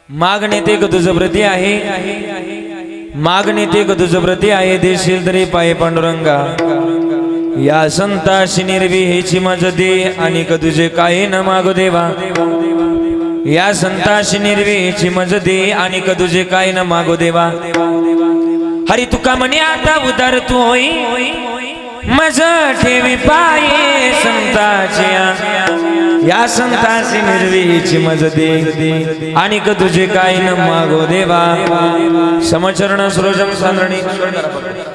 मागणे ते तुझं व्रती आहे, मागणे ते तुझं व्रती आहे, देशील तरी पाय पांडुरंगा या संताशी निर्विहेची मज दे आणि तुझे काही न मागो देवा, या संताशी निर्विहेची मज दे आणि तुझे काही न मागो देवा। हरी तुका म्हणे आता उदार तू होई मज ठेवी पाये संताची, या संताची निर्विहीची मज दे आणि तुझे काही न मागो देवा। समचरण सरोजम सांद्रणी,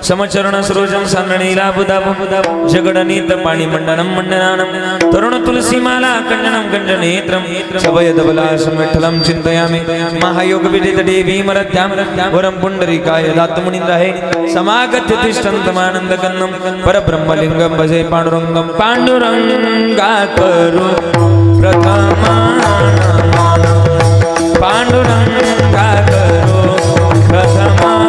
समचरण सरोजम सांद्रणी लाभुदाब जगडनीत पाणी मंडनम मंडनानम तरुण तुलसी माला कंडनम कंडनेत्रम सभय दबला समिठलम चिंतयामि महायोग विदित देवी मरत्याम वरम पुंडरीकाय दातमुनिंद्राहे समागत्य तिष्ठन्तमानंद कन्नम परब्रह्मलिंगम भजे पांडुरंगम पांडुरंगा करो प्रथमा पांडुरंगा करो प्रथमा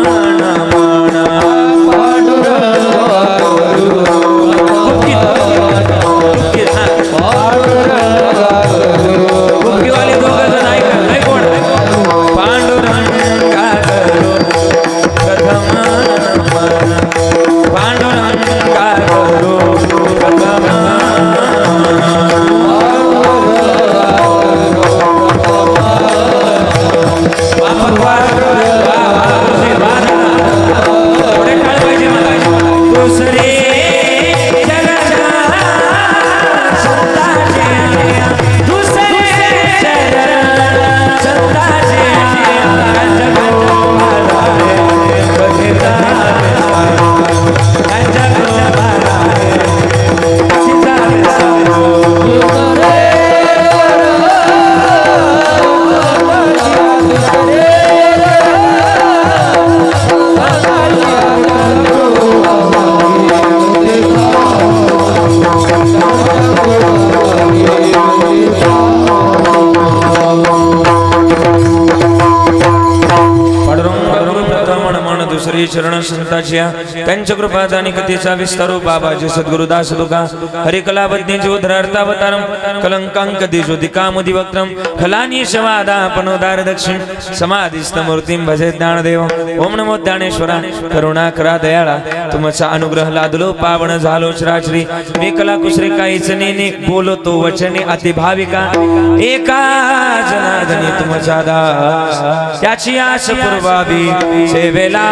चरण संताच्या त्यांच्या कृपात आणि कथेचा विस्तारो बाबाजी सद्गुरुदास तुका हरिकलावज्ञ ज्योधरार्थावतारम कलंकांक देशोदिकामुदी वक्त्रम खलानी शवादा पनोदार दक्षिण समाधिस्थ मूर्तिम भजे ज्ञानदेव। ओम नमो ज्ञानेश्वरा करुणा करा दयाळा तुमचा अनुग्रह लादलो पावन झालो चराचरी मी कला कुसरे काहीच नेने बोलतो वचने अति भाविका एका जनार्दनी तुमचा दास त्याची आश पूर्वावी सेवेला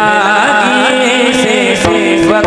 सेवक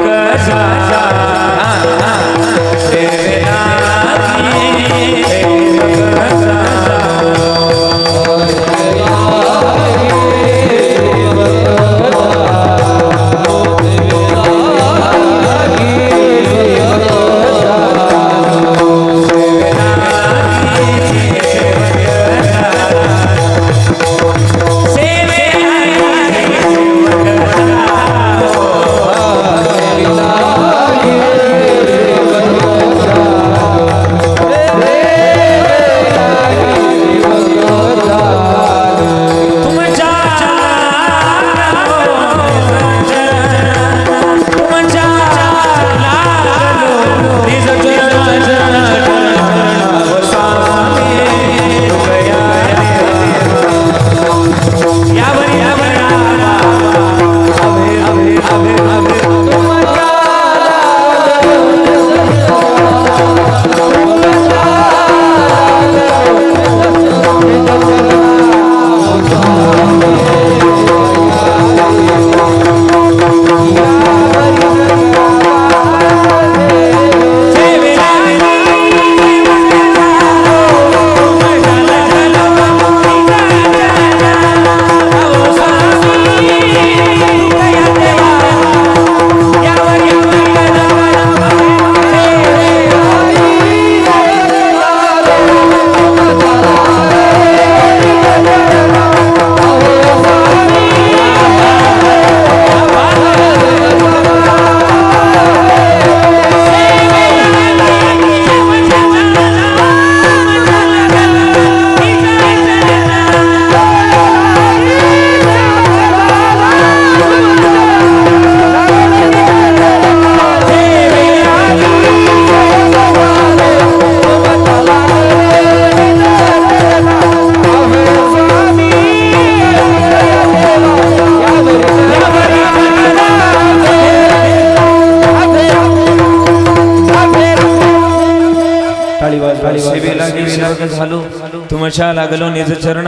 जन्मच्या लागलो निज चरण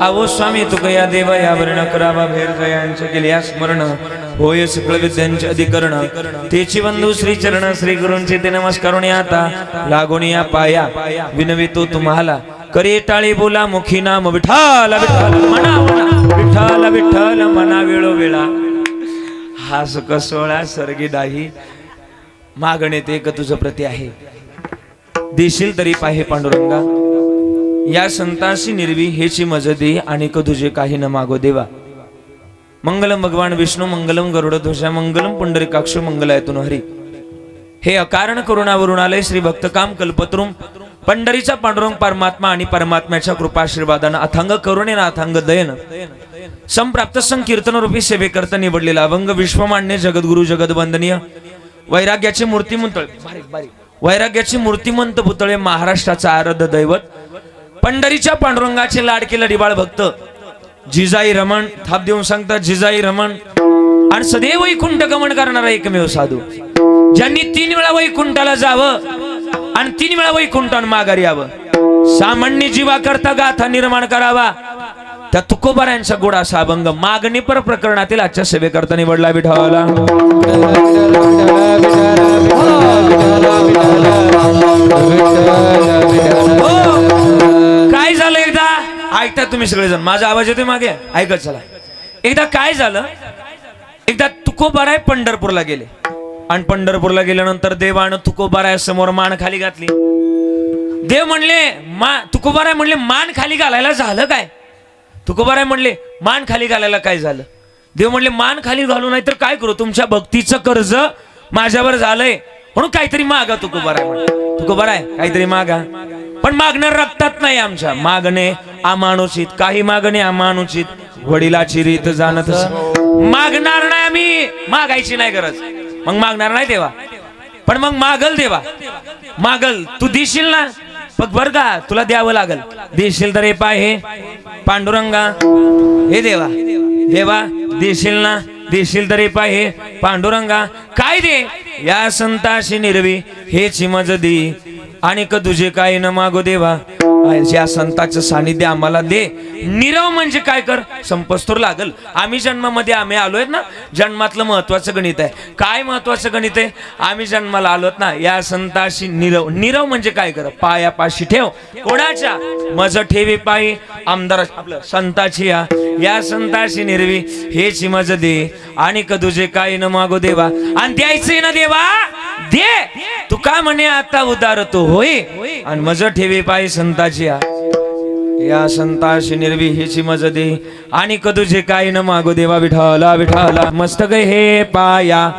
आवो स्वामी तुक या देवा या वर्ण करावा भेर जयांचे केल्या स्मरण होय सकळ विद्यांचे अधिकरण तेची बंधू श्री चरण श्री गुरूंचे ते नमस्कारून आता लागून या पाया विनवितो तुम्हाला करे टाळी बोला मुखी नाम विठ्ठल विठ्ठल म्हणा विठ्ठल विठ्ठल मना वेळो वेळा हा सुख सोळा सर्गी दाही मागणे ते एक तुझं प्रती आहे देशील तरी पाहे पांडुरंगा या संतासी निर्वी हेची मज दे आणि तुझे काही न मागो देवा मंगलम भगवान विष्णू मंगलम गरुड ध्वजा मंगलम पुंडरीकाक्ष मंगलायतून हरी हे अकारण करुणावरुणालय श्री भक्तकाम कल्पतरुम पंढरीचा पांडुरंग परमात्मा आणि परमात्म्याच्या कृपाशीर्वादानं अथांग करुणेनं अथांग दयेनं संप्राप्त संकीर्तन रूपी सेवेकर्ता निवडलेला अभंग विश्वमान्य जगद्गुरु जगदवंदनीय वैराग्याचे मूर्तिमंत पुतळे महाराष्ट्राचा आराध्य दैवत पंढरीच्या पांडुरंगाचे लाडके लढीबाळ भक्त जिजाई रमण थाप देऊन सांगतात जिजाई रमण आणि सदैव वैकुंठ गमन करणारा एकमेव साधू ज्यांनी 3 वेळा वैकुंठाला जावं आणि 3 वेळा वैकुंठान माघारी यावं सामान्य जीवा करता गाथा निर्माण करावा त्या तुकोबारांचा गोड असा अभंग मागणीपर प्रकरणातील आजच्या सेवेकरता निवडला विठ्ठला काय झालं एकदा ऐकता तुम्ही सगळेजण माझा आवाज येतोय मागे ऐकत चला एकदा काय झालं एकदा तुकोबाराय पंढरपूरला गेले आणि पंढरपूरला गेल्यानंतर देवानं तुकोबाराय समोर मान खाली घातली देव म्हणले तुकोबाराय म्हणले मान खाली घालायला झालं काय तुकोबाराय म्हणले मान खाली घालायला काय झालं देव म्हणले मान खाली घालू नाही तर काय करू तुमच्या भक्तीचं कर्ज माझ्यावर झालंय म्हणून काहीतरी मागा तुकोबाराय म्हणले तुकोबाराय काहीतरी मागा पण मागणार रक्तात नाही आमच्या मागणे अमानुषित काही मागणे अमानुषित वडिलाची रीत जाणत मागणार नाही आम्ही मागायची नाही गरज मग मागणार नाही देवा पण मग मागल देवा मागल तू देशील ना बघ बर का तुला द्यावं लागल देशील तर हे पाय हे पांडुरंगा हे देवा देवा देशील ना देशील तर हे पाय हे पांडुरंगा काय दे या संताशी निर्वी हेची मज दे आणि तुझे काही न मागो देवा या संतांचं सानिध्य आम्हाला दे निरव म्हणजे काय कर संपस्तूर लागल आम्ही जन्मामध्ये आम्ही आलोय ना जन्मातलं महत्वाचं गणित आहे काय महत्वाचं गणित आहे आम्ही जन्माला आलोत ना या संताशी निरव निरव म्हणजे काय कर पायापाशी ठेव कोणाच्या मज ठेवी पायी आमदार आपलं संताची या संताशी निर्वी हेची मज दे आणि तुझे काही न मागो देवा आणि द्यायचंय ना देवा दे तू का म्हणे आता उदारतो होय आणि मज ठेवी पायी संताची या संताशी निर्वी हेची मज दे आणि तुझे काही न मागो देवा विठ्ठला विठ्ठला मस्तक हे पाया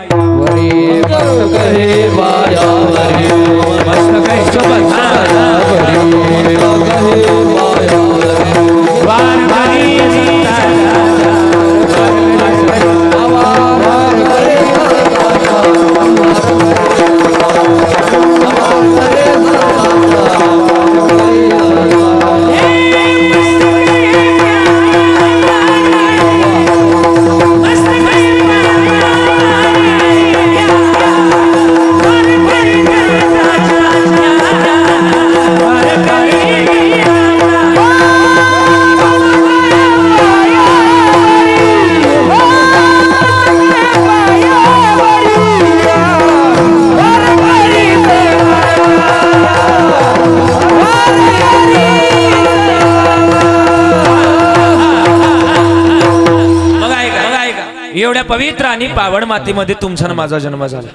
एवढ्या पवित्र आणि पावन मातीमध्ये तुमचा आणि माझा जन्म झाला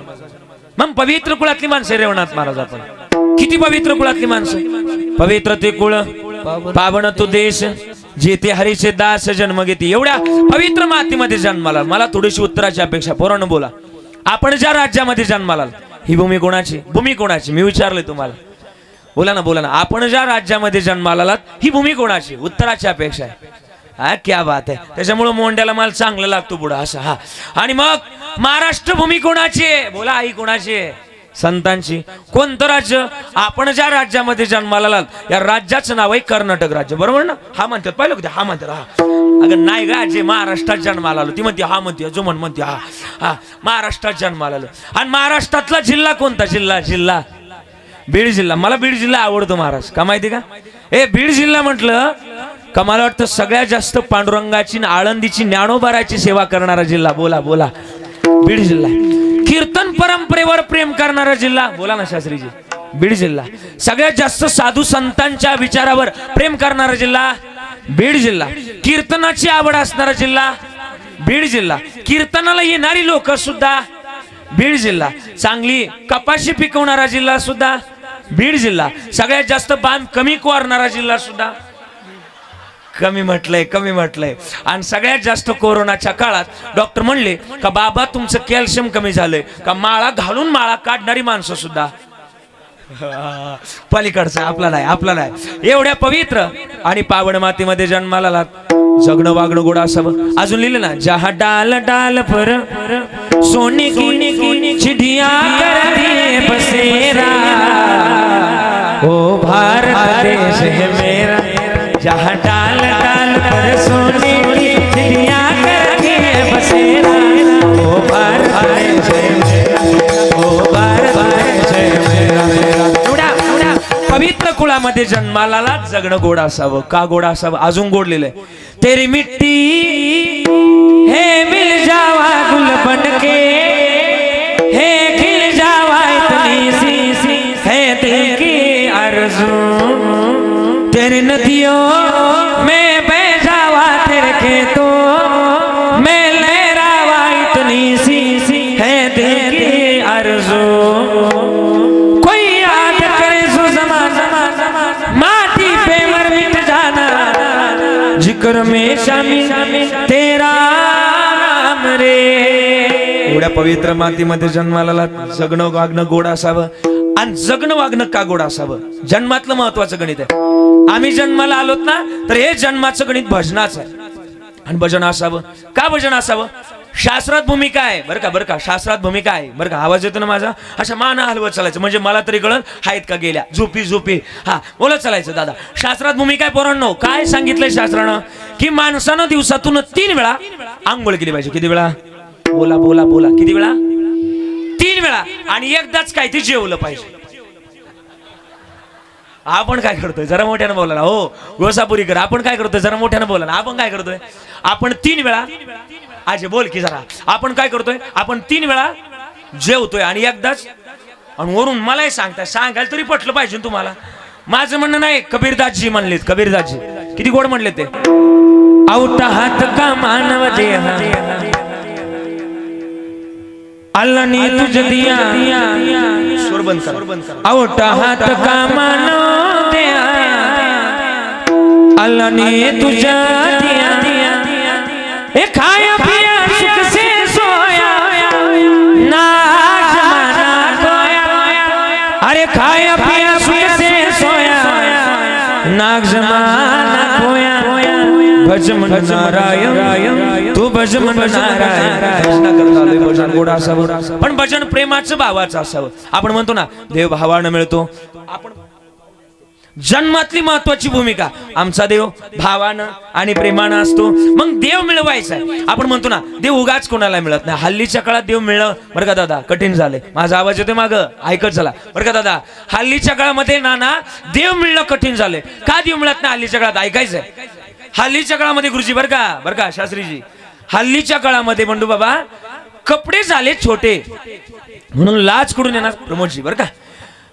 मग पवित्र कुळातली माणसं रेवणात महाराज आपण किती पवित्र कुळातली माणसं पवित्र ते कुळ पावन तो देश जेथे हरीचे दास जन्म घेते एवढ्या पवित्र मातीमध्ये जन्माला मला थोडीशी उत्तराची अपेक्षा पोरानं बोला आपण ज्या राज्यामध्ये जन्माला ही भूमी कोणाची मी विचारले तुम्हाला बोला ना आपण ज्या राज्यामध्ये जन्माला आलात ही भूमी कोणाची उत्तराची अपेक्षा आहे हा क्या बात आहे त्याच्यामुळे मोंड्याला माल चांगलं लागतो पुढं असं हा आणि मग महाराष्ट्र भूमी कोणाची आहे बोला आई कोणाची आहे संतांची कोणतं राज्य आपण ज्या राज्यामध्ये जन्माला आलात या राज्याचं नाव आहे कर्नाटक राज्य बरोबर ना हा म्हणतात पाहिलं का हा म्हणतात हा अगं नाही गा जे महाराष्ट्रात जन्माला आलो ती म्हणते हा म्हणते जो म्हणते हा महाराष्ट्रात जन्माला आलो आणि महाराष्ट्रातला जिल्हा कोणता जिल्हा बीड जिल्हा मला बीड जिल्हा आवडतो महाराज का माहिती का हे बीड जिल्हा म्हटलं का मला वाटतं सगळ्यात जास्त पांडुरंगाची आळंदीची ज्ञानोबाराची सेवा करणारा जिल्हा. बोला बोला बीड जिल्हा. कीर्तन परंपरेवर प्रेम करणारा जिल्हा. बोला ना शास्त्रीजी. बीड जिल्हा. सगळ्यात जास्त साधू संतांच्या विचारावर प्रेम करणारा जिल्हा बीड जिल्हा. कीर्तनाची आवड असणारा जिल्हा बीड जिल्हा. कीर्तनाला येणारी लोक सुद्धा बीड जिल्हा. चांगली कपाशी पिकवणारा जिल्हा सुद्धा बीड जिल्हा. सगळ्यात जास्त बांध कमी कोरणारा जिल्हा सुद्धा. कमी म्हटलंय. आणि सगळ्यात जास्त कोरोनाच्या काळात डॉक्टर म्हणले का बाबा तुमचं कॅल्शियम कमी झालंय का माळा घालून माळा काढणारी माणसं सुद्धा पलीकडचं. आपला नाही. एवढ्या पवित्र आणि पावन मातीमध्ये जन्माला जगणं वागणं गोड असावं. अजून लिहिलं ना, जहा डाल डाल पर सोने की चिड़िया कर दिए बसेरा, ओ भारत देश है मेरा. जहा डाल डाल पर सोने की चिड़िया कर दिए बसेरा, ओ भारत देश है मेरा, ओ भारत देश है मेरा. पवित्र कुळामध्ये जन्माला जगणं गोड असावं. का गोड असावं? अजून गोड लिहिलंय, तेरी मिट्टी है मिल जावा गुल बनके, है खिल जावा इतनी सी है दिल की आरज़ू, तेरी नदियों में बह जावा तेरे खेतों में लहरावा इतनी सी है दिल की आरज़ू. जिक्र में शामिल तेरा नाम रे. एवढ्या पवित्र मातीमध्ये जन्माला जगणं वागणं गोड असावं. आणि जगणं वागणं का गोड असावं? जन्मातलं महत्वाचं गणित आहे. आम्ही जन्माला आलोत ना तर हे जन्माचं गणित भजनाचं आहे. आणि भजन असावं. का भजन असावं? शास्त्रात भूमिका आहे बरं का शास्त्रात भूमिका आहे बरं का. आवाज येतो ना माझा? अशा मान हलवत चालायचं म्हणजे मला तरी कळलं आहेत का गेल्या. झोपी हा बोलत चालायचं. दादा शास्त्रात भूमिका आहे पोरांनो. काय सांगितलंय शास्त्रानं? की माणसानं दिवसातून 3 वेळा आंघोळ केली पाहिजे. किती वेळा? बोला किती वेळा? 3 वेळा. आणि एकदाच काय ते जेवलं पाहिजे. आपण काय करतोय? जरा मोठ्यानं बोला ना. हो गोसापुरीकर, आपण काय करतोय? जरा मोठ्यानं बोला ना. आपण काय करतोय? आपण 3 वेळा आजे बोल की जरा. आपण काय करतोय? आपण 3 वेळा जेवतोय आणि एकदाच. आणि वरून मलाही सांगायला तरी पटलं पाहिजे तुम्हाला. माझं म्हणणं नाही, कबीरदासजी म्हणलेत. कबीरदासजी किती गोड म्हणले ते. औटा हात का मानव देह अल्लाह ने तुझ दिया, स्वर बंद कर. औटा हात का मानव देह अल्लाह ने तुझा दिया, ए खाया पिया सुख से सोया ना जमाना खोया. अरे खाया पिया सुख से सोया नाग जमाना खोया. भज मन नारायण तू भज मन नारायण. भजन गोड असावं पण भजन प्रेमाचं भावाचं असावं. आपण म्हणतो ना देव भावानं मिळतो. आपण जन्मातली महत्वाची भूमिका आमचा देव भावानं आणि प्रेमानं असतो. मग देव मिळवायचा आहे. आपण म्हणतो ना देव उगाच कोणाला मिळत नाही. हल्लीच्या काळात देव मिळणं बरं का दादा कठीण झालंय. माझा आवाज येतोय मागं? ऐकत चला बरं का दादा. हल्लीच्या काळामध्ये नाना देव मिळणं कठीण झालंय. का देव मिळत नाही हल्लीच्या काळात? ऐकायचंय. हल्लीच्या काळामध्ये गुरुजी बरं का शास्त्रीजी, हल्लीच्या काळामध्ये बंडू बाबा कपडे झाले छोटे म्हणून लाज कुठून येणार? प्रमोदजी बरं का.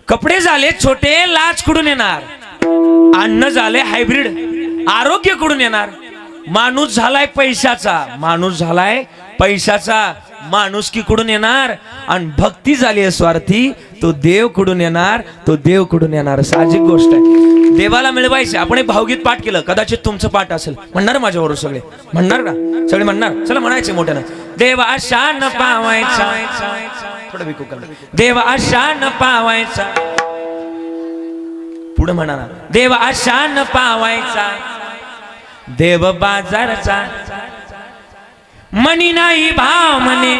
कपडे झाले छोटे लाज कुठून येणार? अन्न झाले हायब्रिड आरोग्य कुठून येणार? माणूस झालाय पैशाचा माणुसकी कुठून येणार? आणि भक्ती झाली आहे स्वार्थी, तो देव कुठून येणार? साहजिक गोष्ट आहे. देवाला मिळवायचे. आपण एक भावगीत पाठ केलं, कदाचित तुमचं पाठ असेल. म्हणणार माझ्याबरोबर सगळे? म्हणणार का सगळे? म्हणणार? चला म्हणायचे मोठ्यानं. देवा शान पावायचा, थोडं विकू कर. देवा शान पावायचा, पुढे म्हणा ना. देवा शान पावायचा, देव बाजारचा मनी नाही भाव म्हणे.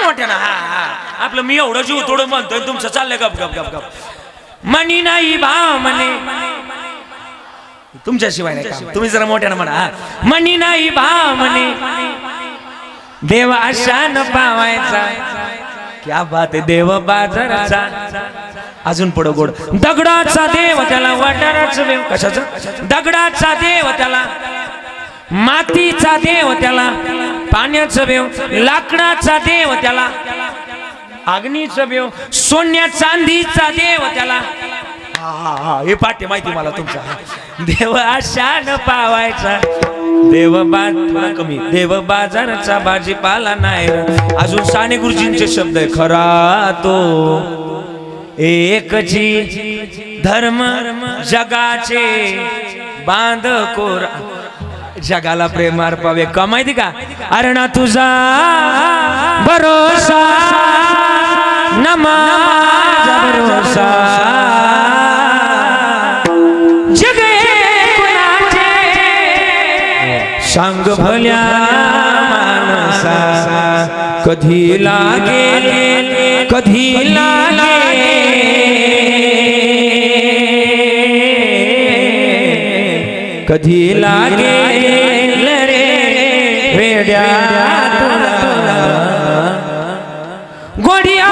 मोठ्यानं आपलं मी एवढं जीव थोडं म्हणतोय, तुमचं चाललंय गप गप गप गप. मनी नाही भाव म्हणे, तुमच्याशिवाय नाही काम. तुम्ही जरा मोठ्यानं म्हणा. मनी नाही भाव म्हणे, देव आशान पावायचा. क्या बात आहे. देव बाजाराचा अजून पुढं गोड. दगडाचा देव त्याला वाटाराचं देव. कशाचं? दगडाचा देव त्याला, मातीचा देव त्याला, पाण्याचा देव, लाकडाचा देव त्याला, अग्नीचा देव, सोन्या चांदीचा देव त्याला. हे पाठे माहिती मला तुमचा. देव आशान पावायचा, देव कमी, देव बाजाराचा भाजीपाला नाही. अजून साने गुरुजींचे शब्द आहे. खरा तो एकची धर्म जगाचे बांध कोर. जगाला प्रेम अर्पावे का माहिती का? अरे ना तुझा भरोसा न माझा भरोसा, जग कुणाचे सांग भल्या मानसा. कधी लागे कधी लागे कधी लागेल रे वेड्या तुला गोडिया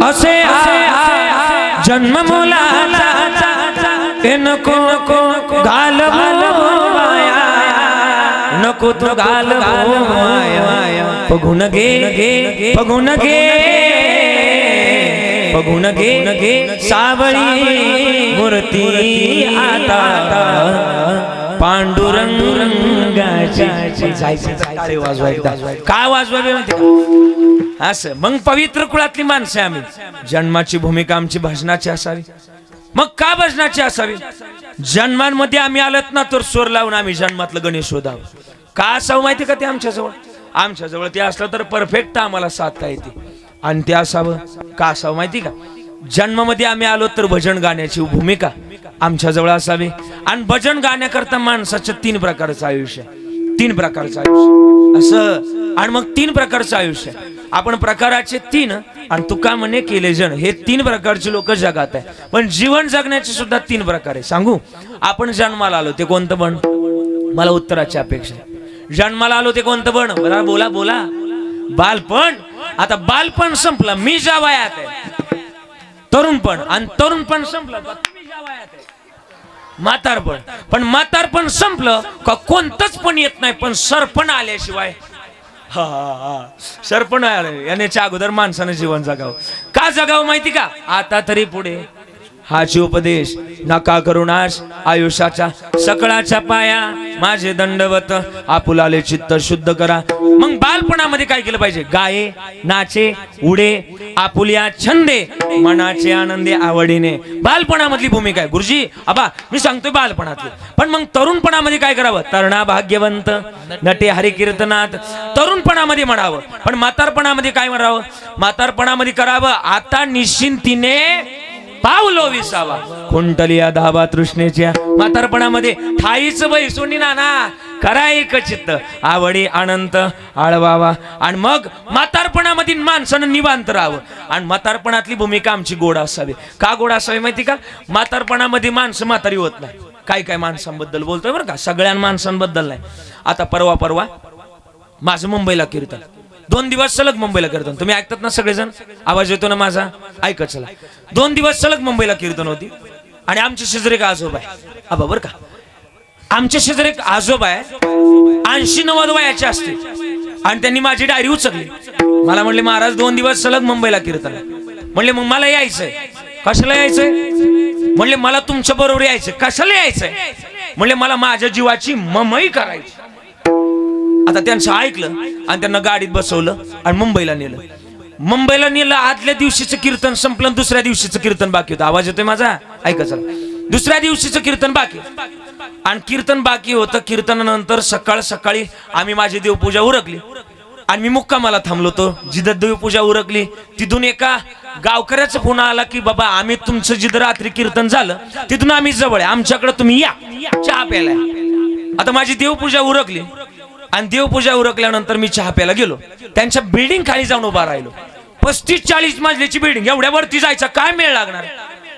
असे जन्म मुलाचा नको घालवू माया, नको तो घालवू माया. बघून घे बघून घे बघून घे सावळी मूर्ती आता पांडुरंगाची. काय वाजवावे म्हणते का? असं मग पवित्र कुळातली माणसं आम्ही. जन्माची भूमिका आमची भजनाची असावी. मग का भजनाची असावी? जन्मांमध्ये आम्ही आलत ना तर स्वर लावून आम्ही जन्मातलं गणेश शोधावं. का असावं माहिती का? ते आमच्याजवळ ते असलं तर परफेक्ट आम्हाला साधता येते. आणि ते असावं का असावं माहिती का? जन्मामध्ये आम्ही आलो तर भजन गाण्याची भूमिका आमच्याजवळ असावी. आणि भजन गाण्याकरता माणसाचं 3 प्रकारचं आयुष्य, 3 प्रकारचं आयुष्य असं. आणि मग 3 प्रकारचं आयुष्य आपण प्रकाराचे 3 आणि तुका म्हणे केले जण, हे 3 प्रकारचे लोक जगात आहे. पण जीवन जगण्याचे सुद्धा 3 प्रकार आहे. सांगू? आपण जन्माला आलो ते कोणतं बन? मला उत्तराची अपेक्षा आहे. जन्माला आलो ते कोणतं बन? बरं बोला बोला. बालपण. आता बालपण संपलं, मी ज्या वयात आहे. तरुणपण. आणि तरुणपण संपलं का तुम्ही ज्या वयात आहे. म्हातारपण. पण म्हातारपण संपलं का कोणतंच पण येत नाही. पण सरपण आल्याशिवाय सरपण येण्याच्या अगोदर माणसानं जीवन जगावं. का जगावं माहिती का? आता तरी पुढे हाची उपदेश नका करुणास आयुष्याचा सकळाच्या पाया माझे दंडवत आपुलाले चित्त शुद्ध करा. मग बालपणामध्ये काय केलं पाहिजे? गाये नाचे उडे आपुलिया छंदे मनाचे आनंदे आवडीने. बालपणामधली भूमिका आहे. गुरुजी आबा मी सांगतोय बालपणातली. पण मग तरुणपणामध्ये काय करावं? तरणा भाग्यवंत नटे हरिकीर्तनात. तरुणपणामध्ये म्हणावं. पण म्हातारपणामध्ये काय म्हणावं? म्हातारपणामध्ये करावं आता निश्चिंतीने पावलो विसावा कुंटलिया धाबा तृष्णेच्या. म्हातारपणामध्ये ठाईच बैसोनी नाना करा एक चित्त आवडी अनंत आळवावा. आणि मग म्हातारपणामध्ये माणसानं निवांत राहावं. आणि म्हातारपणातली भूमिका आमची गोड असावी. का गोड असावी माहिती का? म्हातारपणामध्ये माणसं म्हातारी होत नाही. काय माणसांबद्दल बोलतोय बरं का, सगळ्या माणसांबद्दल नाही. आता परवा माझं मुंबईला कीर्तन, 2 दिवस सलग मुंबईला कीर्तन. तुम्ही ऐकतात ना सगळेजण? आवाज येतो ना माझा? ऐकत चला. 2 दिवस सलग मुंबईला कीर्तन होती. आणि आमच्या शेजारी एक आजोबा आहे. आबा बरं का, आमच्या शेजारी एक आजोबा आहे 80-90 वयाचे असते. आणि त्यांनी माझी डायरी उचलली. मला म्हणले महाराज 2 दिवस सलग मुंबईला कीर्तन. म्हणले मग मला यायचंय. कशाला यायचंय? म्हणले मला तुमच्या बरोबर यायचंय. कशाला यायचंय? म्हणले मला माझ्या जीवाची ममई करायची. आता त्यांचं ऐकलं आणि त्यांना गाडीत बसवलं आणि मुंबईला नेलं. आदल्या दिवशीचं कीर्तन संपलं, दुसऱ्या दिवशीचं कीर्तन बाकी होतं. आवाज येतोय माझा? ऐका चला. दुसऱ्या दिवशीचं कीर्तन बाकी आणि कीर्तन बाकी होतं. कीर्तनानंतर सकाळी आम्ही माझी देवपूजा उरकली आणि मी मुक्कामाला थांबलो होतो. जिथं देवपूजा उरकली तिथून एका गावकऱ्याचा फोन आला की बाबा आम्ही तुमचं जिथं रात्री कीर्तन झालं तिथून आम्ही जवळ आहे, आमच्याकडे तुम्ही या चहा प्यायला. आता माझी देवपूजा उरकली आणि देवपूजा उरकल्यानंतर मी चहा प्यायला गेलो. त्यांच्या बिल्डिंग खाली जाऊन उभा राहिलो. 35-40 मजल्याची बिल्डिंग, एवढ्यावरती जायचा काय मेळ लागणार?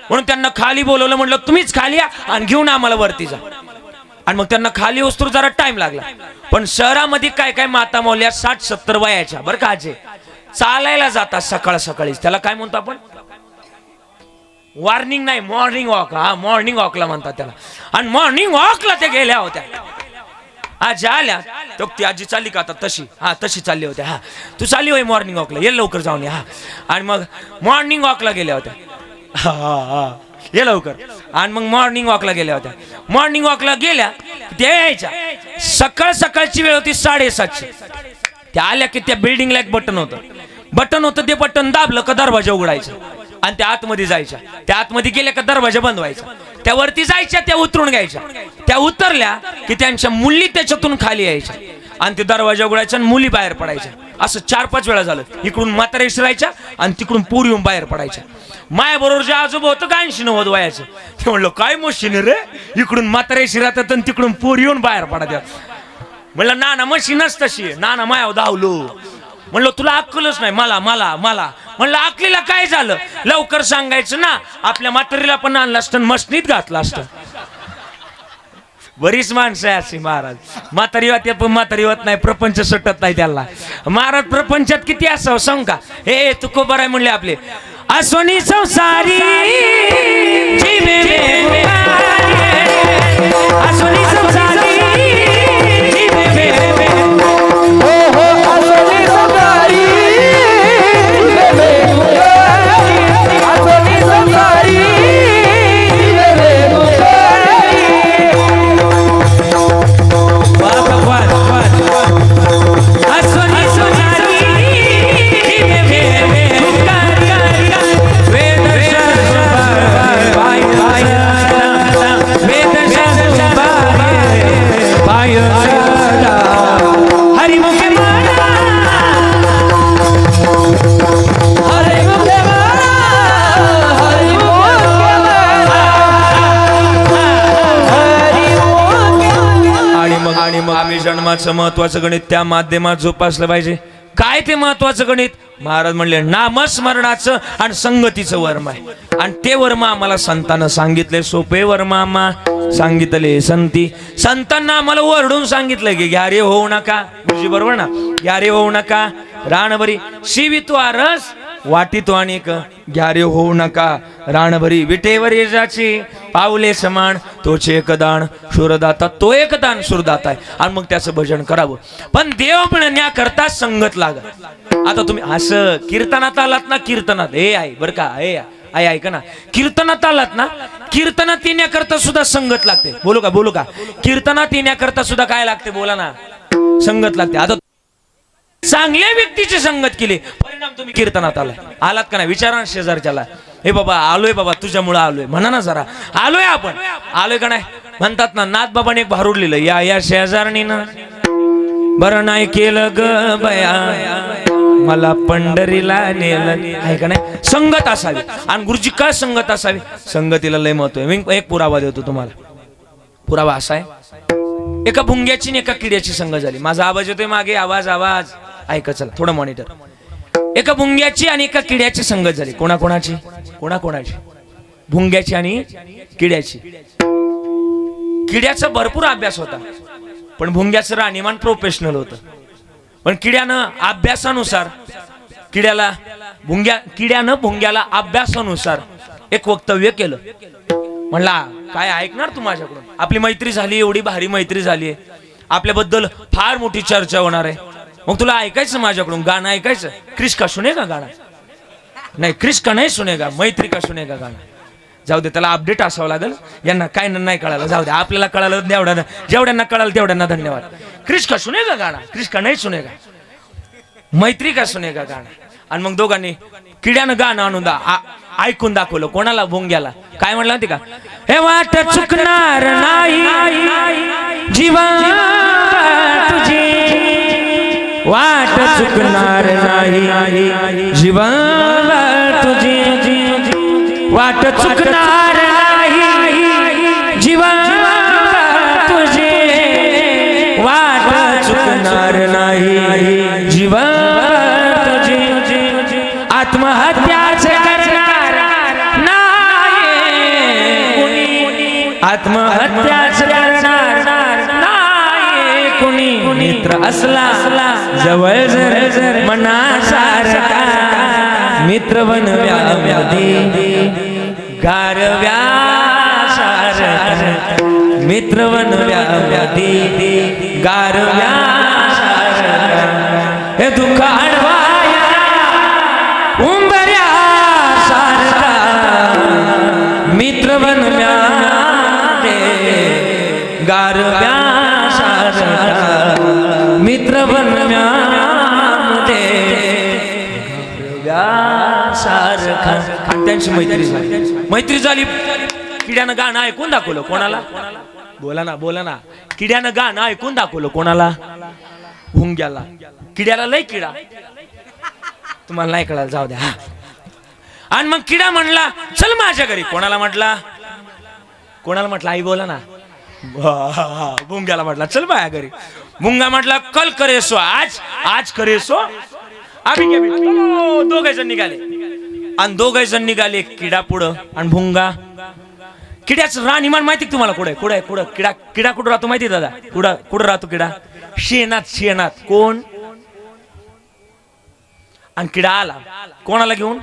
म्हणून त्यांना खाली बोलवलं. म्हटलं तुम्हीच खाली या आणि घेऊन आम्हाला वरती जा. आणि मग त्यांना खाली वस्तू जरा टाइम लागला. पण शहरामध्ये काय माता मौल्या 60-70 वयाच्या बरं का आजे चालायला जातात सकाळ सकाळीच, त्याला काय म्हणतो आपण? वॉर्निंग नाही, मॉर्निंग वॉक. हा, मॉर्निंग वॉकला म्हणतात त्याला. आणि मॉर्निंग वॉकला ते गेल्या होत्या. आजी आल्या तो ती आजी चालली का आता तशी, हा तशी चालली होत्या. हा तू चालली होय मॉर्निंग वॉकला, ये लवकर जाऊन ये. हा आणि मग मॉर्निंग वॉकला गेल्या होत्या. हा हा ये लवकर. आणि मग मॉर्निंग वॉकला गेल्या होत्या. मॉर्निंग वॉकला गेल्या त्या यायच्या, सकाळ सकाळची वेळ होती 7:30ची. त्या आल्या की त्या बिल्डिंगला एक बटन होतं, ते बटन दाबलं का दरवाजा उघडायचा आणि त्या आतमध्ये जायच्या. त्या आतमध्ये गेल्या का दरवाजा बंद व्हायचा. त्या वरती जायच्या, त्या उतरून घ्यायच्या. त्या उतरल्या की त्यांच्या मुली त्याच्यातून खाली यायच्या आणि ते दरवाजा उघडायचा आणि मुली बाहेर पडायच्या. असं 4-5 वेळा झालं. इकडून म्हातारे शिरायच्या आणि तिकडून पोरी येऊन बाहेर पडायच्या. माया बरोबर जे आजोबा होतं 80-90 वयाचं, ते म्हणलं काय मशीन रे, इकडून म्हातारे शिरातात आणि तिकडून पोरी येऊन बाहेर पडायच्या. म्हणलं नाना मशीनच तशी. नाना मायाव धावलो. म्हणलं तुला अक्कलच नाही. मला मला मला म्हणलं अक्कलीला काय झालं, लवकर सांगायचं ना, आपल्या म्हातारीला पण आणलं असतं, मशनीत घातलं असतं. बरीच माणसं आहे अशी महाराज. म्हातारी होते पण म्हातारी होत नाही, प्रपंच सुटत नाही त्याला. महाराज प्रपंचात किती असावं सांग का. हे तुको बराय म्हणले आपले, असोनी संसारी जीवे असोनी संसारी जीवे आम्ही जन्माचं महत्वाचं गणित त्या माध्यमात जोपासलं पाहिजे. काय ते महत्वाचं गणित? महाराज म्हणले नामस्मरणाचं आणि संगतीचं वर्म आहे. आणि ते वर्म आम्हाला संतांना सांगितले. सोपे वर्म आम्हा सांगितले संती. संतांना आम्हाला ओरडून सांगितलं की घ्या रे होऊ नका. गुरुजी बरोबर ना, घ्या रे होऊ नका. राणभरी शिवितो आरस वाटितो अनेक, घ्या रे होऊ नका. राणभरी विटेवर येजाची पावले समान, तोचे एक दान शूरदाता, तो एक दान शूरदाता आहे. आणि मग त्याचं भजन करावं. पण देव म्हणण्याकरता संगत लागत. आता तुम्ही असं कीर्तनात आलात ना, कीर्तनात हे आहे बरं का, हे आहे ऐका ना, कीर्तनात आलात ना, कीर्तनात येण्याकरता सुद्धा संगत लागते. बोलू का कीर्तनात येण्याकरता सुद्धा काय लागते, बोला ना, संगत लागते. आता चांगल्या व्यक्तीची संगत केली, परिणाम तुम्ही कीर्तनात आलात का नाही? विचारा शेजारच्याला, हे बाबा आलोय, बाबा तुझ्यामुळे आलोय, म्हणा ना जरा, आलोय आपण, आलोय का नाही? म्हणतात ना, नाथ बाबाने एक भारूड लिहिलं, या शेजारणीनं बरं नाही केलं ग बया, मला पंढरीला नेलं. आहे का नाही? संगत असावी. आणि गुरुजी काय संगत असावी? संगतीला लय महत्व आहे. मी एक पुरावा देतो तुम्हाला. पुरावा असा आहे, एका भुंग्याची आणि एका किड्याची संगत झाली. माझा आवाज येतोय मागे, आवाज ऐका चला थोडं मॉनिटर. एका भुंग्याची आणि एका किड्याची संगत झाली. कोणाकोणाची? भुंग्याची आणि किड्याची. किड्याचा भरपूर अभ्यास होता, पण भुंग्याचं राहणीमान प्रोफेशनल होतं. पण किड्यानं भुंग्याला अभ्यासानुसार एक वक्तव्य केलं. म्हणला काय ऐकणार तू माझ्याकडून? आपली मैत्री झाली, एवढी भारी मैत्री झाली आहे, आपल्याबद्दल फार मोठी चर्चा होणार आहे, मग तुला ऐकायचं माझ्याकडून, गाणं ऐकायचं. क्रिश का सुनेगा गाणं? नाही, क्रिश का नाही सुनेगा, मैत्री का सुनेगा गाणं. जाऊ दे, त्याला अपडेट असावं लागेल. यांना काय नाही कळालं, जाऊ दे, आपल्याला कळालं जेवढ्यांना कळालं तेवढ्यांना धन्यवाद. क्रिश का सुनेगा गाणं, क्रिश का नाही सुनेगा, मैत्री का सुनेगा गाणं. आणि मग दोघांनी किड्यानं गाणं आणून ऐकून दाखवलं. कोणाला? भुंग्याला. काय म्हणलं माहिती का? हे वाट चुकणार नाही जीवा तुझी, वाट चुकणार नाही जीवा तुझी, वाट चुकणार नाही जीवा तुझी, वाट चुकणार नाही जीवा तुझी. आत्महत्याच करणार नाही, आत्महत्याच करणार नाही कुणी. मित्र असला जवळ जर मनासार सारखा मित्र बनव्यामध्ये गारव्या सारखा मित्र बनव्यामध्ये गारव्या सारखा हे दुःख अडवाया उंबऱ्या सारखा मित्र बनव्यामध्ये गारव्या सारखा मित्र बनव्यामध्ये गारव्या सारखा. आणि त्यांची मैत्री झाली. किड्यानं गाणं ऐकून दाखवलं कोणाला? बोला ना किड्यानं गाणं ऐकून दाखवलं कोणाला? भुंग्याला. किड्याला लय किडा, तुम्हाला नाही कळायला जाऊ द्या. आणि मग किडा म्हणला चल माझ्या घरी. कोणाला म्हटला? आई बोला ना. भुंग्याला म्हटला चल माझ्या घरी. भुंगा म्हटला कल करेसो, आज करेसो. दोघे जण निघाले आणि दोघे जण निघाले. किडा पुढं आणि भुंगा. किड्याचं राहणीमान माहिती तुम्हाला? कुठे किडा कुठं राहतो माहिती दादा? कुठं राहतो किडा? शेणात. कोण? आणि किडा आला कोणाला घेऊन?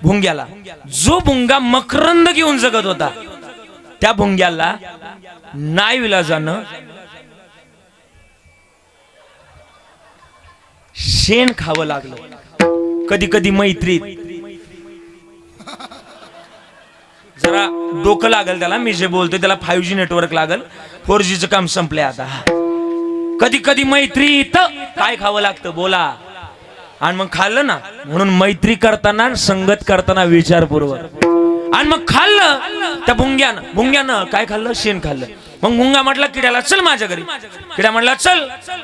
भुंग्याला. जो भुंगा मकरंद घेऊन जगत होता त्या भुंग्याला नाईविलाजानं शेण खावं लागलं. कधी मैत्रीत जरा डोकं लागल त्याला. मी जे बोलतोय त्याला 5G नेटवर्क लागल. 4Gचं काम संपलंय आता. कधी मैत्रीत काय खावं लागतं बोला. आणि मग खाल्लं ना. म्हणून मैत्री करताना संगत करताना विचारपूर्वक. आणि मग खाल्लं त्या भुंग्यानं काय खाल्लं? शेण खाल्लं. मग भुंगा म्हटला किड्याला चल माझ्या घरी. किड्या म्हटला चल.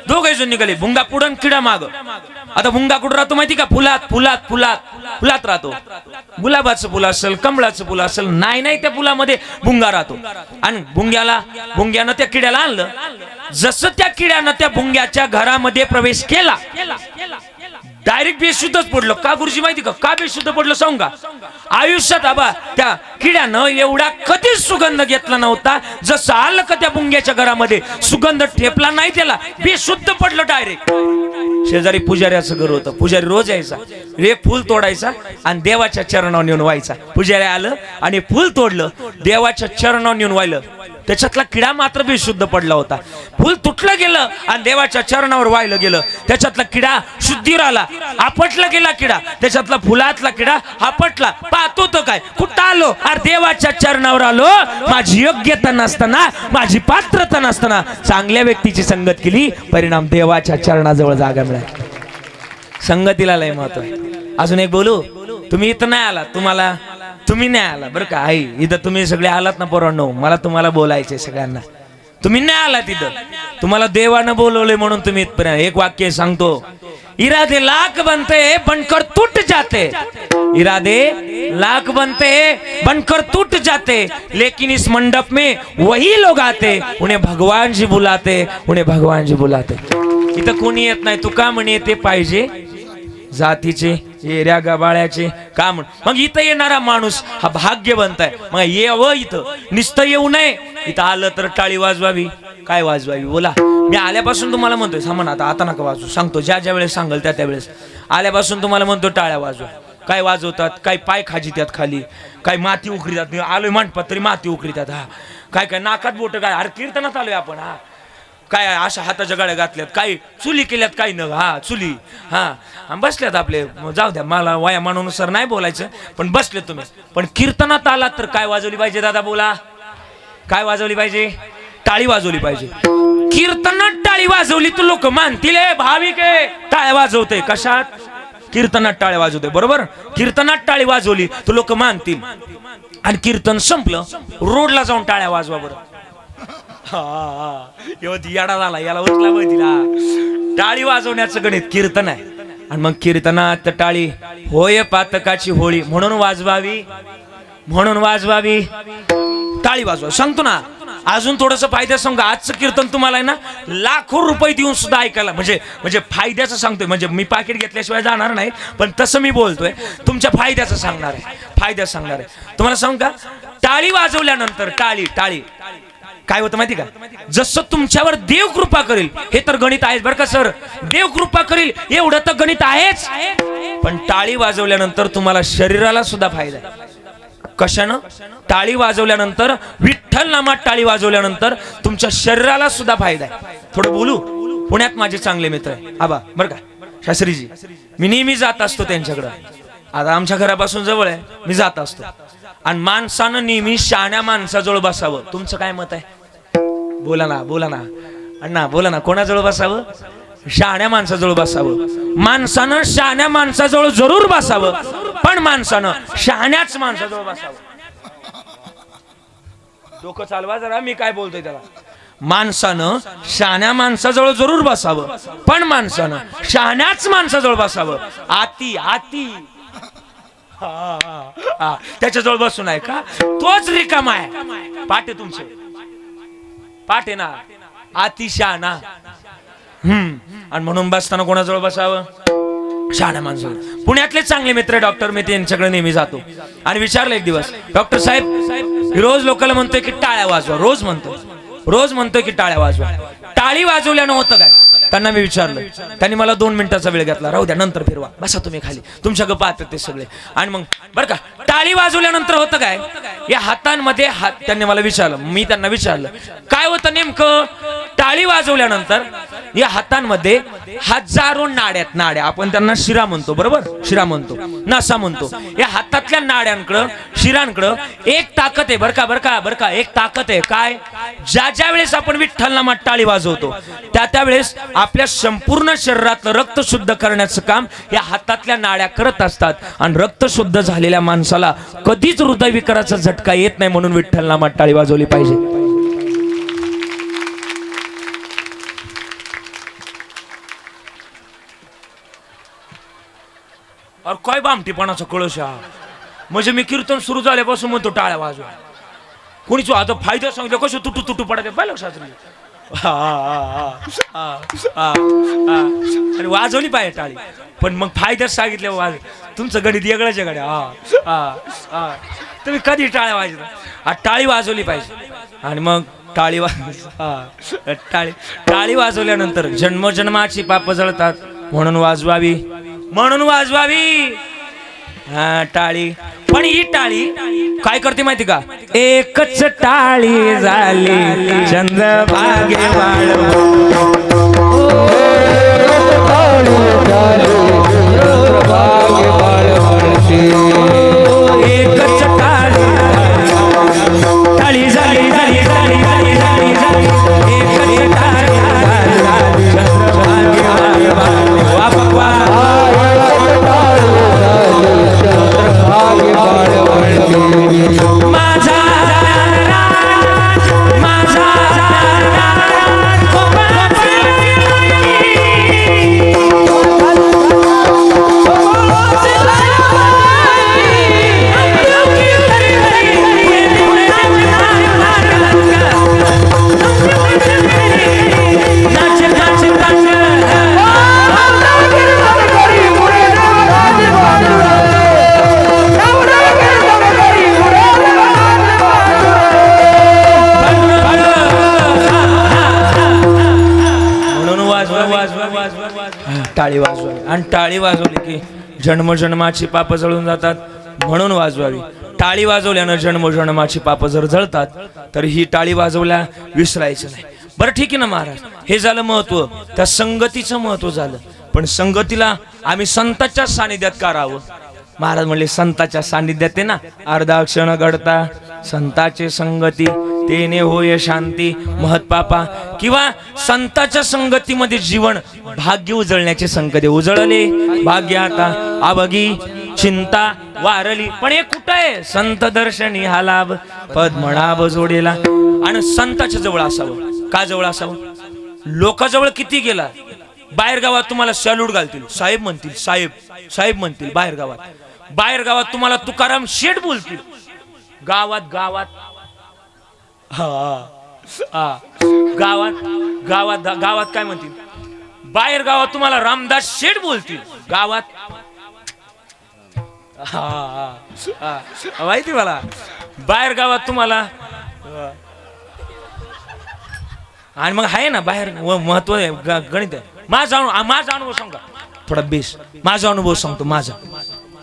दोघे जण निघाले. भुंगा पुढं किडा माग. आता भुंगा कुठं राहतो माहिती का? फुलात राहतो. गुलाबाचं फुल असेल, कमळाचं फुल असेल, नाही त्या फुलामध्ये भुंगा राहतो. आणि भुंग्यानं त्या किड्याला आणलं. जसं त्या किड्यानं त्या भुंग्याच्या घरामध्ये प्रवेश केला डायरेक्ट बेशुद्धच पडलं. का गुरुजी माहिती का बेशुद्ध पडलं सांगू का? आयुष्यात आबा त्या किड्यानं एवढा कधीच सुगंध घेतला नव्हता. जसं आलं का त्या भुंग्याच्या घरामध्ये सुगंध ठेपला नाही त्याला. बेशुद्ध पडलं डायरेक्ट. शेजारी पुजाऱ्याचं घर होतं. पुजारी रोज यायचा, एक फुल तोडायचा आणि देवाच्या चरणावर नेऊन व्हायचा. पुजारी आलं आणि फुल तोडलं, देवाच्या चरणावर नेऊन व्हायलं. त्याच्यातला किडा मात्र बेशुद्ध पडला होता. फुल तुटलं गेलं आणि देवाच्या चरणावर वाहिलं गेलं. त्याच्यातला किडा शुद्धीवर आला. आपटला गेला किडा. त्याच्यातला फुलातला किडा आपटला. पाहतो तो काय कुठं आलो? अरे देवाच्या चरणावर आलो. माझी योग्यता नसताना, माझी पात्रता नसताना चांगल्या व्यक्तीची संगत केली, परिणाम देवाच्या चरणाजवळ जागा मिळाली. संगतीला लय महत्व आहे. अजून एक बोलू. तुम्ही इथं नाही आलात, तुम्ही नाही आला बरं का? आई इथं तुम्ही सगळे आलात ना पोरांनो. मला तुम्हाला बोलायचे सगळ्यांना. तुम्ही नाही आलात इथं, तुम्हाला देवानं बोलवले म्हणून तुम्ही इथपर्यंत. एक वाक्य सांगतो. इरादे लाख बनते बनकर टूट जाते. इरादे लाख बनते बनकर टूट जाते, लेकिन इस मंडप में वही लोग आते उन्हें भगवान जी बुलाते, इथं कोणी येत नाही. तू का म्हणे ते पाहिजे जातीचे एऱ्या गबाळ्याचे का म्हण. मग इथं येणारा माणूस हा भाग्यवंत आहे. मग येवं इथं, नुसतं येऊ नये. इथं आलं तर टाळी वाजवावी. काय वाजवावी बोला? मी आल्यापासून तुम्हाला म्हणतोय सामान आता नका वाजू. सांगतो ज्या वेळेस सांगल त्या वेळेस. आल्यापासून तुम्हाला म्हणतो टाळ्या वाजवा. काय वाजवतात? काय पाय खाजितात खाली, काय माती उकरीतात. आलोय मंडपात तरी माती उकरीतात. हा काय नाकात बोट. काय अरे कीर्तनात आलोय आपण. हा काय अशा हाताच्या गाड्या घातल्यात, काही चुली केल्यात, काही न चुली. हा बसल्यात आपले. जाऊ द्या, मला वयामानानुसार नाही बोलायचं, पण बसले तुम्ही. पण कीर्तनात आलात तर काय वाजवली पाहिजे दादा बोला? काय वाजवली पाहिजे? टाळी वाजवली पाहिजे. कीर्तनात टाळी वाजवली तर लोक मानतील भाविक आहे टाळ्या वाजवते. कशात? कीर्तनात टाळ्या वाजवते. बरोबर. कीर्तनात टाळी वाजवली तर लोक मानतील. आणि कीर्तन संपलं, रोडला जाऊन टाळ्या वाजवा बरं. येडा झाला याला उचला तिला. टाळी वाजवण्याचं गणित कीर्तन आहे. आणि मग कीर्तनात टाळी होय पातकाची होळी म्हणून वाजवावी, टाळी वाजवा. सांगतो ना अजून थोडस फायदा सांगा. आजचं कीर्तन तुम्हाला आहे ना लाखो रुपये देऊन सुद्धा ऐकायला म्हणजे फायद्याचं सांगतोय. म्हणजे मी पाकिट घेतल्याशिवाय जाणार नाही, पण तसं मी बोलतोय तुमच्या फायद्याचं सांगणार आहे. तुम्हाला सांगू का? टाळी वाजवल्यानंतर टाळी काय होतं माहिती का, जसं तुमच्यावर देव कृपा करेल, हे तर गणित आहेच बरं का सर, देव कृपा करेल एवढं तर गणित आहेच, पण टाळी वाजवल्यानंतर तुम्हाला शरीराला सुद्धा फायदा आहे. कशानं? टाळी वाजवल्यानंतर, विठ्ठल नामात टाळी वाजवल्यानंतर तुमच्या शरीराला सुद्धा फायदा आहे. थोडं बोलू. पुण्यात माझे चांगले मित्र आहे आबा बरं का, शास्त्रीजी. मी नेहमी जात असतो त्यांच्याकडं. आता आमच्या घरापासून जवळ आहे, मी जात असतो. आणि माणसानं नेहमी शहाण्या माणसाजवळ बसावं. तुमचं काय मत आहे? बोला ना, बोला ना अण्णा, बोला ना. कोणाजवळ बसावं? शहाण्या माणसाजवळ बसावं. माणसानं शहाण्या माणसाजवळ जरूर बसावं, पण माणसानं शहाण्याच माणसाजवळ बसावं. डोकं चालवा जरा, मी काय बोलतोय त्याला. माणसानं शहाण्या माणसाजवळ जरूर बसावं, पण माणसानं शहाण्याच माणसाजवळ बसावं. आती आती त्याच्याजवळ बसून आहे का, तोच रिकामा आहे. पाठ आहे तुमचे, पाठ आहे ना, आती शहाणा. आणि म्हणून बसताना कोणाजवळ बसावं? शहाण्या माणसाजवळ. पुण्यातले चांगले मित्र डॉक्टर, मी त्यांच्याकडे नेहमी जातो. आणि विचारलं एक दिवस, डॉक्टर साहेब रोज लोकांना म्हणतोय की टाळ्या वाजवा, रोज म्हणतोय की टाळ्या वाजवा, टाळी वाजवल्यानं होतं काय? त्यांना मी विचारलं. त्यांनी मला 2 मिनिटाचा वेळ घेतला. राहू द्या, नंतर फिरवा, बसा तुम्ही खाली, तुमच्या गप्पा पाहतात ते सगळे. आणि मग बरं का, टाळी वाजवल्यानंतर होतं काय? या हातांमध्ये हात, त्यांनी मला विचारलं, मी त्यांना विचारलं काय होतं नेमकं? टाळी वाजवल्यानंतर या हातांमध्ये हजारो नाड्या, आपण त्यांना शिरा म्हणतो, बरोबर, शिरा म्हणतो, नसा म्हणतो. या हातातल्या नाड्यांकडं, शिरांकडं एक ताकद आहे बरं का, एक ताकद आहे. काय? ज्या वेळेस आपण विठ्ठल नामात टाळी वाजवतो, त्या वेळेस आपल्या संपूर्ण शरीरातलं रक्त शुद्ध करण्याचं काम या हातातल्या नाड्या करत असतात. आणि रक्त शुद्ध झालेल्या माणसाला कधीच हृदयविकाराचा झटका येत नाही, म्हणून विठ्ठल नामात टाळी वाजवली पाहिजे. अरे काय बामटीपणाचा कळश हा. म्हणजे मी कीर्तन सुरू झाल्यापासून म्हणतो टाळ्या वाजवा. कोणीच आता फायदा सांगितलं कसं तुटू पडत पाहिलं लक्षात. आणि वाजवली पाहिजे टाळी, पण मग फायदा सांगितले वाज. तुमचं गणित वेगळंच आहे गड्या. तुम्ही कधी टाळ्या वाजता? टाळी वाजवली पाहिजे. आणि मग टाळी टाळी वाजवल्यानंतर जन्मोजन्माची पाप जळतात, म्हणून वाजवावी. हा टाळी. पण ही टाळी काय करते माहिती का? एकच टाळी झाली चंद्रभागे एकच टाळी झाली एकच टाळी वाजवावी. आणि टाळी वाजवली की जन्मजन्माची पाप जळून जातात, म्हणून वाजवावी. टाळी वाजवल्यानं जन्मजन्माची पाप जर जळतात तर ही टाळी वाजवल्या विसरायचं नाही. बरं ठीक आहे ना महाराज, हे झालं महत्व, त्या संगतीचं महत्व झालं. पण संगतीला आम्ही संतांच्या सानिध्यात का राहावं? महाराज म्हणले संतांच्या सानिध्यात आहे ना, अर्धा क्षण घडता संताचे संगती तेने होय शांती महत्पापा. किंवा संतांच्या संगतीमध्ये जीवन भाग्य उजळण्याचे संकेत. उजळले भाग्य आता अबगी चिंता वारली. पण हे कुठं आहे? संत दर्शनी हा लाभ पद्मनाभ जोडेला. आणि संताच्या जवळ असावं. का जवळ असावं? लोकांजवळ किती गेला, बाहेर गावात तुम्हाला सॅल्यूट घालतील, साहेब म्हणतील, साहेब म्हणतील. बाहेर गावात तुम्हाला तुकाराम शेठ बोलतील. गावात गावात काय म्हणतील? बाहेर गावात तुम्हाला रामदास शेठ बोलतील. गावात माहिती मला, बाहेर गावात तुम्हाला आणि मग आहे ना बाहेर महत्व आहे गणित आहे. माझा अनुभव सांगा थोडा बेस. माझा अनुभव सांगतो माझा.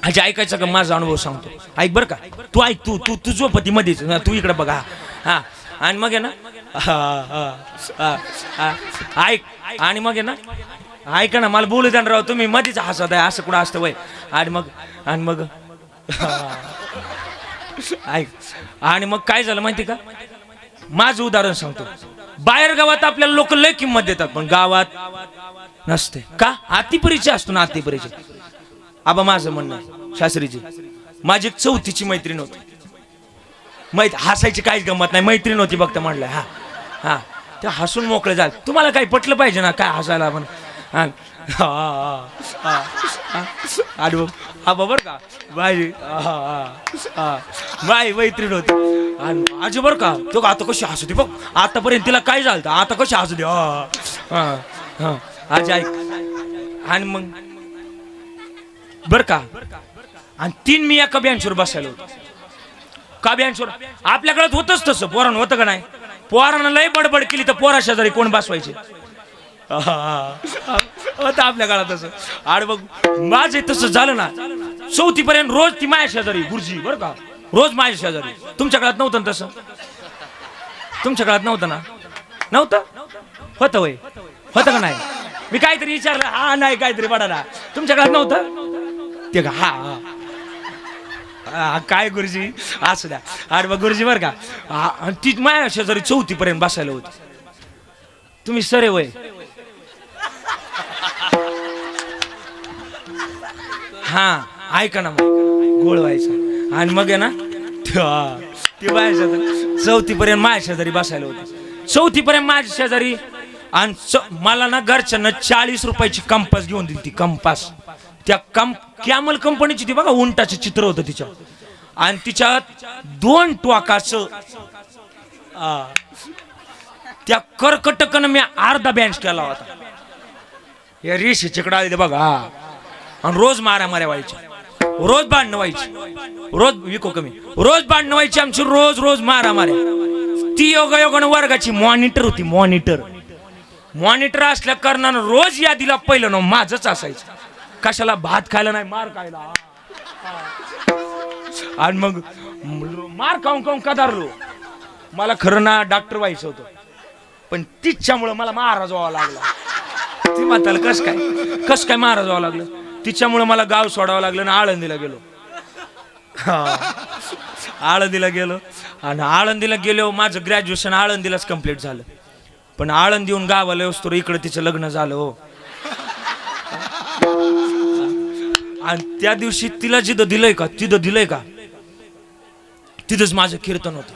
आजी ऐकायचं का? माझा अनुभव सांगतो ऐक बरं का. तू ऐक. तू तू तू झोपती मध्येच. तू इकडे बघा. हा आणि मग आहे ना ऐक. आणि मग आहे ना ऐका ना मला बोलू द्या राव. तुम्ही मध्येच हसत आहे. असं कुठं असतं वय. आणि मग ऐक. आणि मग काय झालं माहिती का? माझं उदाहरण सांगतो. बाहेर गावात आपल्याला लोक लय किंमत देतात पण गावात नसते का? अतिपरिचय असतो ना, अतिपरिचय. आबा माझं म्हणणं आहे शास्त्रीजी, माझी एक चौथीची मैत्रीण होती. हसायची काहीच गंमत नाही. मैत्रीण होती बघता म्हणलं. हा हा ते हसून मोकळे झाले. तुम्हाला काही पटलं पाहिजे ना काय हसायला आपण. आबा बरं का बाई बाई मैत्रीण होती. आणि आजी बरं का तो आता कशी हसू दे बघ. आतापर्यंत तिला काय झालं आता कशी हसू दे. आजी ऐक. आणि मग बर का आणि 3 मी एका बेंचवर बसायला होतो. का बेंचवर? आपल्या काळात होतच तसं. पोरानं होतं का नाही? पोरानं लय बडबड केली तर पोरा शेजारी कोण बसवायचे होतं आपल्या काळात तसं. आणि मग माझे तसं झालं ना. 4थी पर्यंत रोज ती माझ्या शेजारी गुरुजी बरं का. रोज माझ्या शेजारी. तुमच्या काळात नव्हतं ना तसं? तुमच्या काळात नव्हतं ना? नव्हतं होतं वय. होतं का नाही? मी काहीतरी विचारलं. हा नाही काहीतरी बडा. तुमच्या काळात नव्हतं ते का? हा काय गुरुजी असू द्या. अरे मग गुरुजी बरं का ती माझ्या शेजारी 4थी पर्यंत बसायला होती. तुम्ही सरे वय. हा ऐका ना मग गोळ व्हायचा. आणि मग आहे ना ती माझ्या शेजारी 4थी पर्यंत माझ्या शेजारी बसायला होती. 4थी पर्यंत माझ्या शेजारी. आणि मला ना घरच्यांना 40 रुपयाची कंपास घेऊन दिली. ती कंपास त्या कॅमल कंपनीची ती बघा. उंटाचं चित्र होतं तिच्या. आणि तिच्यात 2 टोकाचं त्या कर्कटकनं मी अर्धा बेंच केला होता. या रेषे चिकडा आले बघा. आणि रोज माऱ्या व्हायच्या. रोज भांडणं व्हायची. रोज विको कमी. रोज भांडणं व्हायची आमची. रोज माऱ्या. ती योगायोगानं वर्गाची मॉनिटर होती. मॉनिटर असल्या कारणानं रोज यादीला पहिलं नाव माझंच असायचं. कशाला? भात खायला नाही मार खायला. आणि मग मार खाऊन कदारलो. मला खरं ना डॉक्टर व्हायचं होतं पण तिच्यामुळं मला महाराज व्हावं लागला. ती म्हाताला कस काय महाराज व्हावं लागलं? तिच्यामुळं मला गाव सोडावं लागलं ना आळंदीला गेलो. आळंदीला गेलो. आणि आळंदीला गेलो. माझं ग्रॅज्युएशन आळंदीलाच कम्प्लीट झालं. पण आळंदीहून गावाला येऊस्तोवर इकडे तिचं लग्न झालं हो. आणि त्या दिवशी तिला जिथं दिलंय का तिथंच माझं कीर्तन होतं.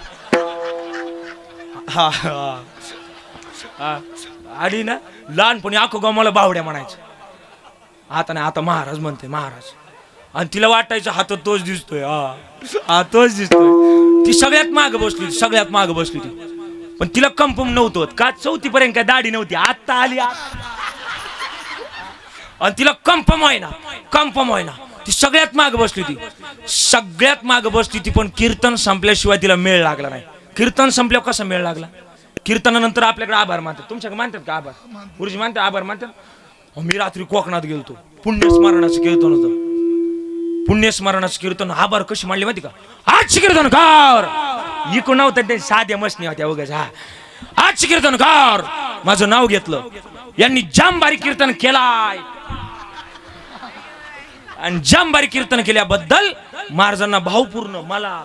आणि ना लहानपणी आखो गाव मला बावड्या म्हणायचं. आता नाही आता महाराज म्हणते महाराज. आणि तिला वाटायचं हात तोच दिसतोय. हा तोच दिसतोय. ती सगळ्यात माग बसली ती. पण तिला कन्फर्म नव्हतं का 4थी पर्यंत काय दाढी नव्हती. आता आली आणि तिला कन्फर्म व्हायना. ती सगळ्यात माग बसली ती. पण कीर्तन संपल्याशिवाय तिला मेळ लागला नाही. कीर्तन संपल्यावर कसा मेळ लागला? कीर्तनानंतर आपल्याकडे आभार मानतात. तुमच्याकडे मानतात का आभार? गुरुजी मानतात आभार मानतात. मी रात्री कोकणात गेलतो. पुण्यस्मरणाचं कीर्तन होतं. पुण्यस्मरणाचं कीर्तन. आभार कशी मांडली माहिती का? आजची कीर्तनकार इकडून नव्हतं ते साध्या मशनी होत्या वगैरे. आजची कीर्तनकार माझं नाव घेतलं. यांनी जाम बारीक कीर्तन केलाय. आणि जाम बारीक कीर्तन केल्याबद्दल महाराजांना भावपूर्ण मला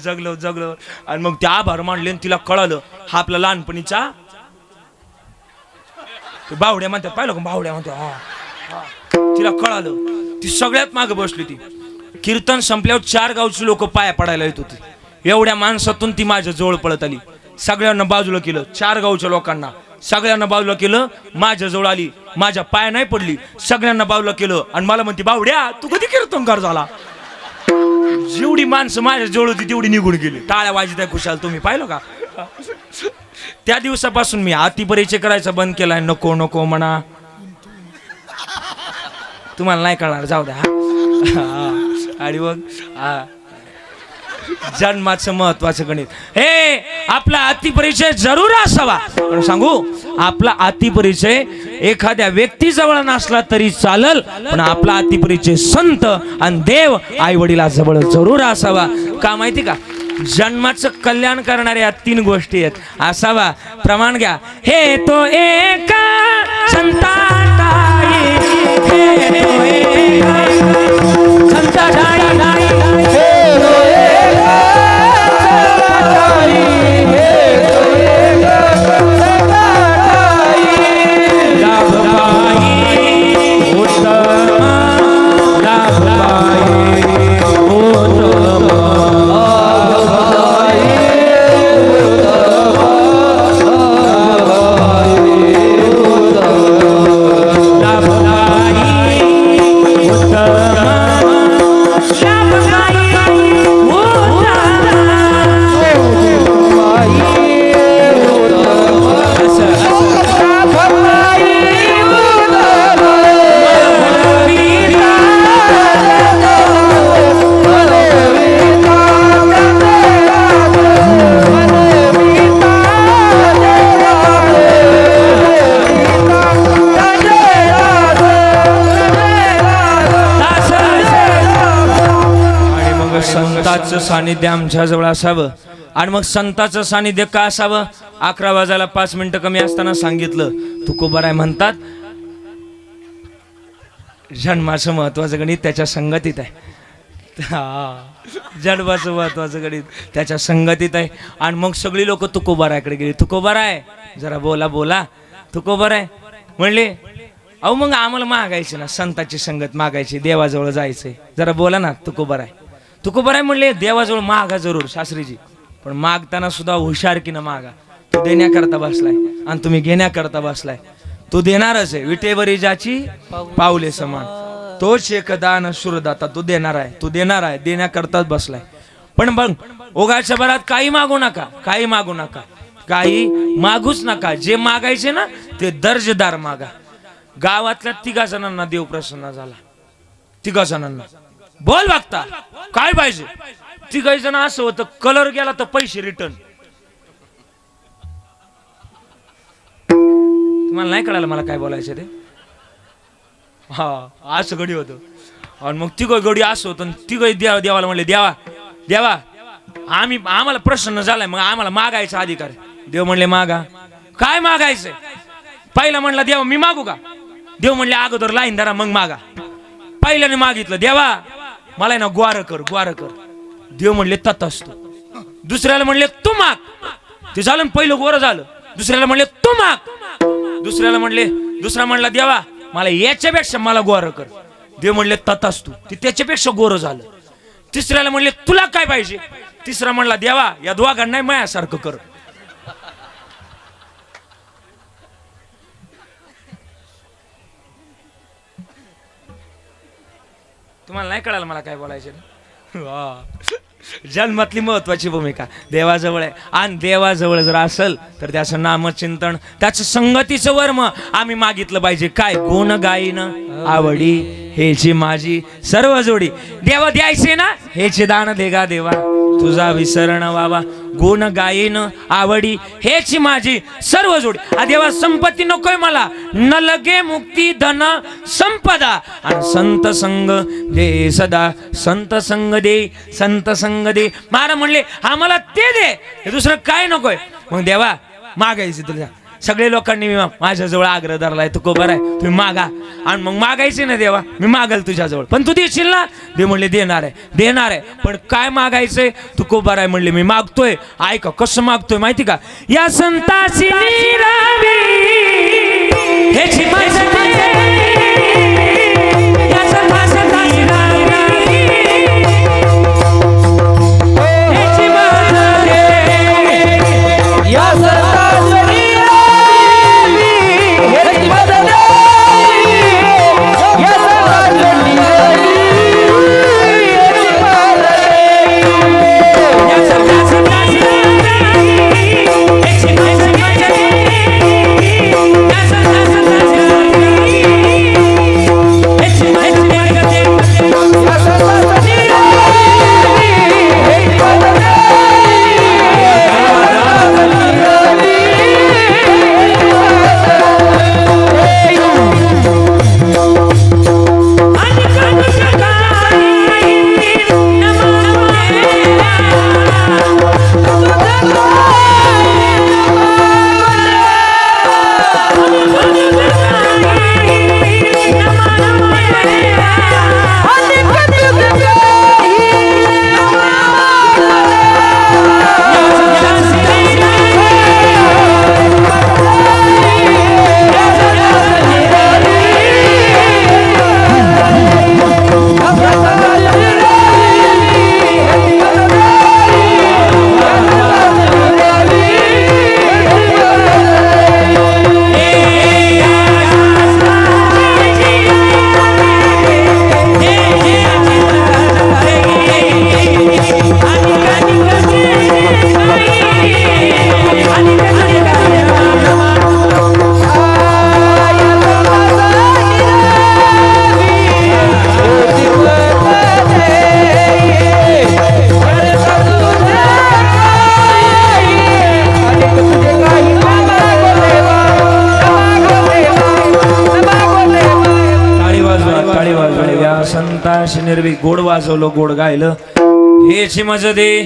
जगलो. आणि मग ते आभार मानले. तिला कळालं हा आपला लहानपणीचा बावड्या म्हणतात. पाहिलं का बावड्या म्हणतात. तिला कळालं. ती सगळ्यात मागे बसली. ती कीर्तन संपल्यावर 4 गावची लोक पाया पडायला येत होती. एवढ्या माणसातून ती माझ्या जवळ पळत आली. सगळ्यांना बाजूला केलं. 4 गावच्या लोकांना सगळ्यांना बाजूला केलं. माझ्या जवळ आली. माझ्या पाया नाही पडली. सगळ्यांना बाजूला केलं. आणि मला म्हणते बावड्या तू कधी कीर्तनकार झाला? जेवढी माणसं माझ्या जवळ होती तेवढी निघून गेली. टाळ्या वाजत आहे खुशाल. तुम्ही पाहिलं का? त्या दिवसापासून मी अतिपरिचय करायचा बंद केलाय. नको म्हणा. तुम्हाला नाही कळणार जाऊ द्या. आणि मग जन्माचं महत्वाचं गणित. हे आपला अतिपरिचय जरूर असावा. पण सांगू, आपला अतिपरिचय एखाद्या व्यक्तीजवळ नसला तरी चालल, पण आपला अतिपरिचय संत आणि देव आई वडिलाजवळ जरूर असावा. का माहिती का? जन्माचं कल्याण करणाऱ्या 3 गोष्टी आहेत. असावा. प्रमाण घ्या. हे तो एका संताटाई, हे तो एका संताटाई, हे तो एका संताटाई, हे तो एका संताटाई. लाभबाई उत्तम, लाभबाई उत्तम. संताचं सानिध्य आमच्या जवळ असावं. आणि मग संताचं सानिध्य का असावं? 11 वाजायला 5 मिनिटं कमी असताना सांगितलं. तुकोबाराय म्हणतात, जन्माचं महत्वाचं गणित त्याच्या संगतीत आहे. जन्माचं महत्वाचं गणित त्याच्या संगतीत आहे. आणि मग सगळी लोक तुकोबारायकडे गेली. तुकोबाराय जरा बोला बोला. तुकोबाराय म्हणले, अहो मग आम्हाला मागायचे ना, संताची संगत मागायची, देवाजवळ जायचंय, जरा बोला ना. तुकोबाराय तुकोबाराय म्हणले, देवाजवळ मागा जरूर शास्त्रीजी, पण मागताना सुद्धा हुशारकीनं मागा. तू देण्याकरता बसलाय आणि तुम्ही घेण्याकरता बसलाय. तू देणारच आहे. विटेवरी ज्याची पाऊले समान, तोच एकदान सुरदाता. तू देणार आहे, तू देणार आहे, देण्याकरताच बसलाय. पण बघ, ओघाच्या भरात काही मागू नका, काही मागू नका, काही मागूच नका. जे मागायचे ना ते दर्जेदार मागा. गावातल्या 3 जणांना देव प्रसन्न झाला. 3 जणांना बोल बघता काय पाहिजे. 3 जण असं होतं, कलर गेला तर पैसे रिटर्न. तुम्हाला नाही कळालं मला काय बोलायचं ते? हा, असं गडी होतं. आणि मग 3 गडी असं होतं. 3 देवाला म्हणले, देवा देवा आम्हाला प्रसन्न झालाय, मग आम्हाला मागायचा अधिकार. देव म्हणले, मागा. काय मागायचंय? पहिला म्हणला, देवा मी मागू का? देव म्हणले, अगोदर लाईन धरा मग मागा. पहिल्याने मागितलं, देवा मला ना ग्वार कर, ग्वार कर. देव म्हणले, तथास्तु. दुसऱ्याला म्हणले, तू माग. ते झालं, पहिलं गोर झालं. दुसऱ्याला म्हणले, तू माग. दुसरा म्हणला, देवा मला याच्यापेक्षा मला गोर कर. देव म्हणले, तथास्तु. ते त्याच्यापेक्षा गोर झालं. तिसऱ्याला म्हणले, तुला काय पाहिजे? तिसरा म्हणला, देवा या दोघांना नाही मायासारखं कर. तुम्हाला नाही कळालं मला काय बोलायचं? जन्मातली महत्वाची भूमिका देवाजवळ आहे. आणि देवाजवळ जर असेल तर त्याचं नामचिंतन, त्याचं संगतीचं वर्म आम्ही मागितलं पाहिजे. काय? गुण गाईन आवडी हेची माझी सर्व जोडी. देवा द्यायचे ना हेचे दान देगा देवा, तुझा विसरण व्हावा. गुण गाईन आवडी हेची माझी सर्व जोडी. देवा संपत्ती नकोय मला, न लगे मुक्ती धन संपदा. आणि संत संग दे सदा, संत संग दे, संत संग दे. महाराज म्हणले, आम्हाला ते दे, हे दुसरं काय नकोय. मग देवा मागायचे तुला. सगळे लोकांनी माझ्याजवळ आग्रह धरलाय, तू कोबर आहे, तुम्ही मागा. आणि मग मागायचे ना, देवा मी मागल तुझ्याजवळ, पण तू देशील ना? देव म्हणले, देणार आहे, देणार आहे. पण काय मागायचंय? तू कोबर आहे म्हणले, मी मागतोय. ऐका कसं मागतोय माहिती का? या संताची निरावी हेची माझी निर्वी गोड वाजवलं गोड गायलं हेची मज दे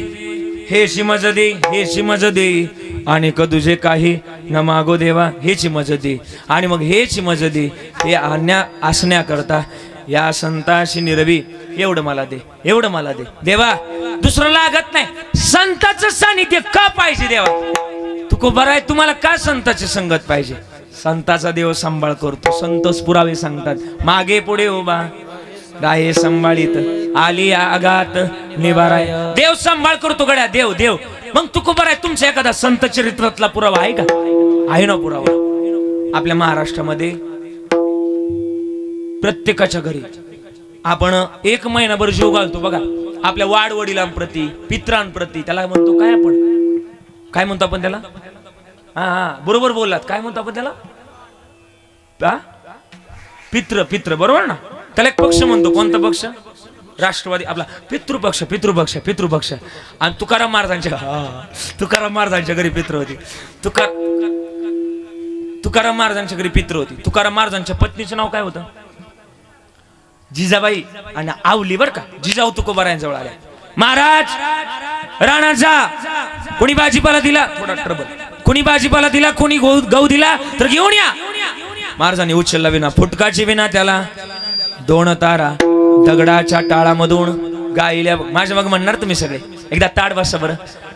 हेची मज दे हेची मज दे आणि कदुजे काही न मागो देवा हेची मज दे आणि मग हेची मज दे हे आणण्या असण्याकरता या संताशी निरवी एवढं मला दे एवढं मला दे देवा दुसरं लागत नाही संताचं सानिध्य का पाहिजे देवा तू बरं आहे तुम्हाला का संताची संगत पाहिजे संताचा देव सांभाळ करतो संतोष पुरावे सांगतात मागे पुढे उभा राहे संभाळीत आली आगात निवाराय देव सांभाळ करतो गड्या देव देव मग तू बरं आहे तुमच्या एखादा संत चरित्रातला पुरावा आहे का आहे ना पुरावा आपल्या महाराष्ट्रामध्ये प्रत्येकाच्या घरी आपण एक महिनाभर जीव घालतो बघा आपल्या वाडवडिलांप्रती पित्रांप्रती त्याला म्हणतो काय आपण काय म्हणतो आपण त्याला हा बरोबर बोललात काय म्हणतो आपण त्याला पित्र पित्र बरोबर ना त्याला एक पक्ष म्हणतो कोणता पक्ष राष्ट्रवादी आपला पितृपक्ष पितृपक्ष पितृपक्ष आणि तुकाराम महाराजांच्या घरी पित्र होती तुकाराम महाराजांच्या घरी पित्र होती तुकाराम महाराजांच्या पत्नीचं नाव काय होतं जिजाबाई आणि आवली बर का जिजाऊ तुकोबारायांजवळ आल्या महाराज राणा जा कोणी भाजीपाला दिला थोडा ट्रबल कोणी भाजीपाला दिला कोणी गहू दिला तर घेऊन या महाराजांनी उचलला विना फुटकाची विना त्याला 2 तारा दगडाच्या टाळामधून गायल्या माझ्या मग म्हणणार तुम्ही सगळे एकदा ताड वाजता बरं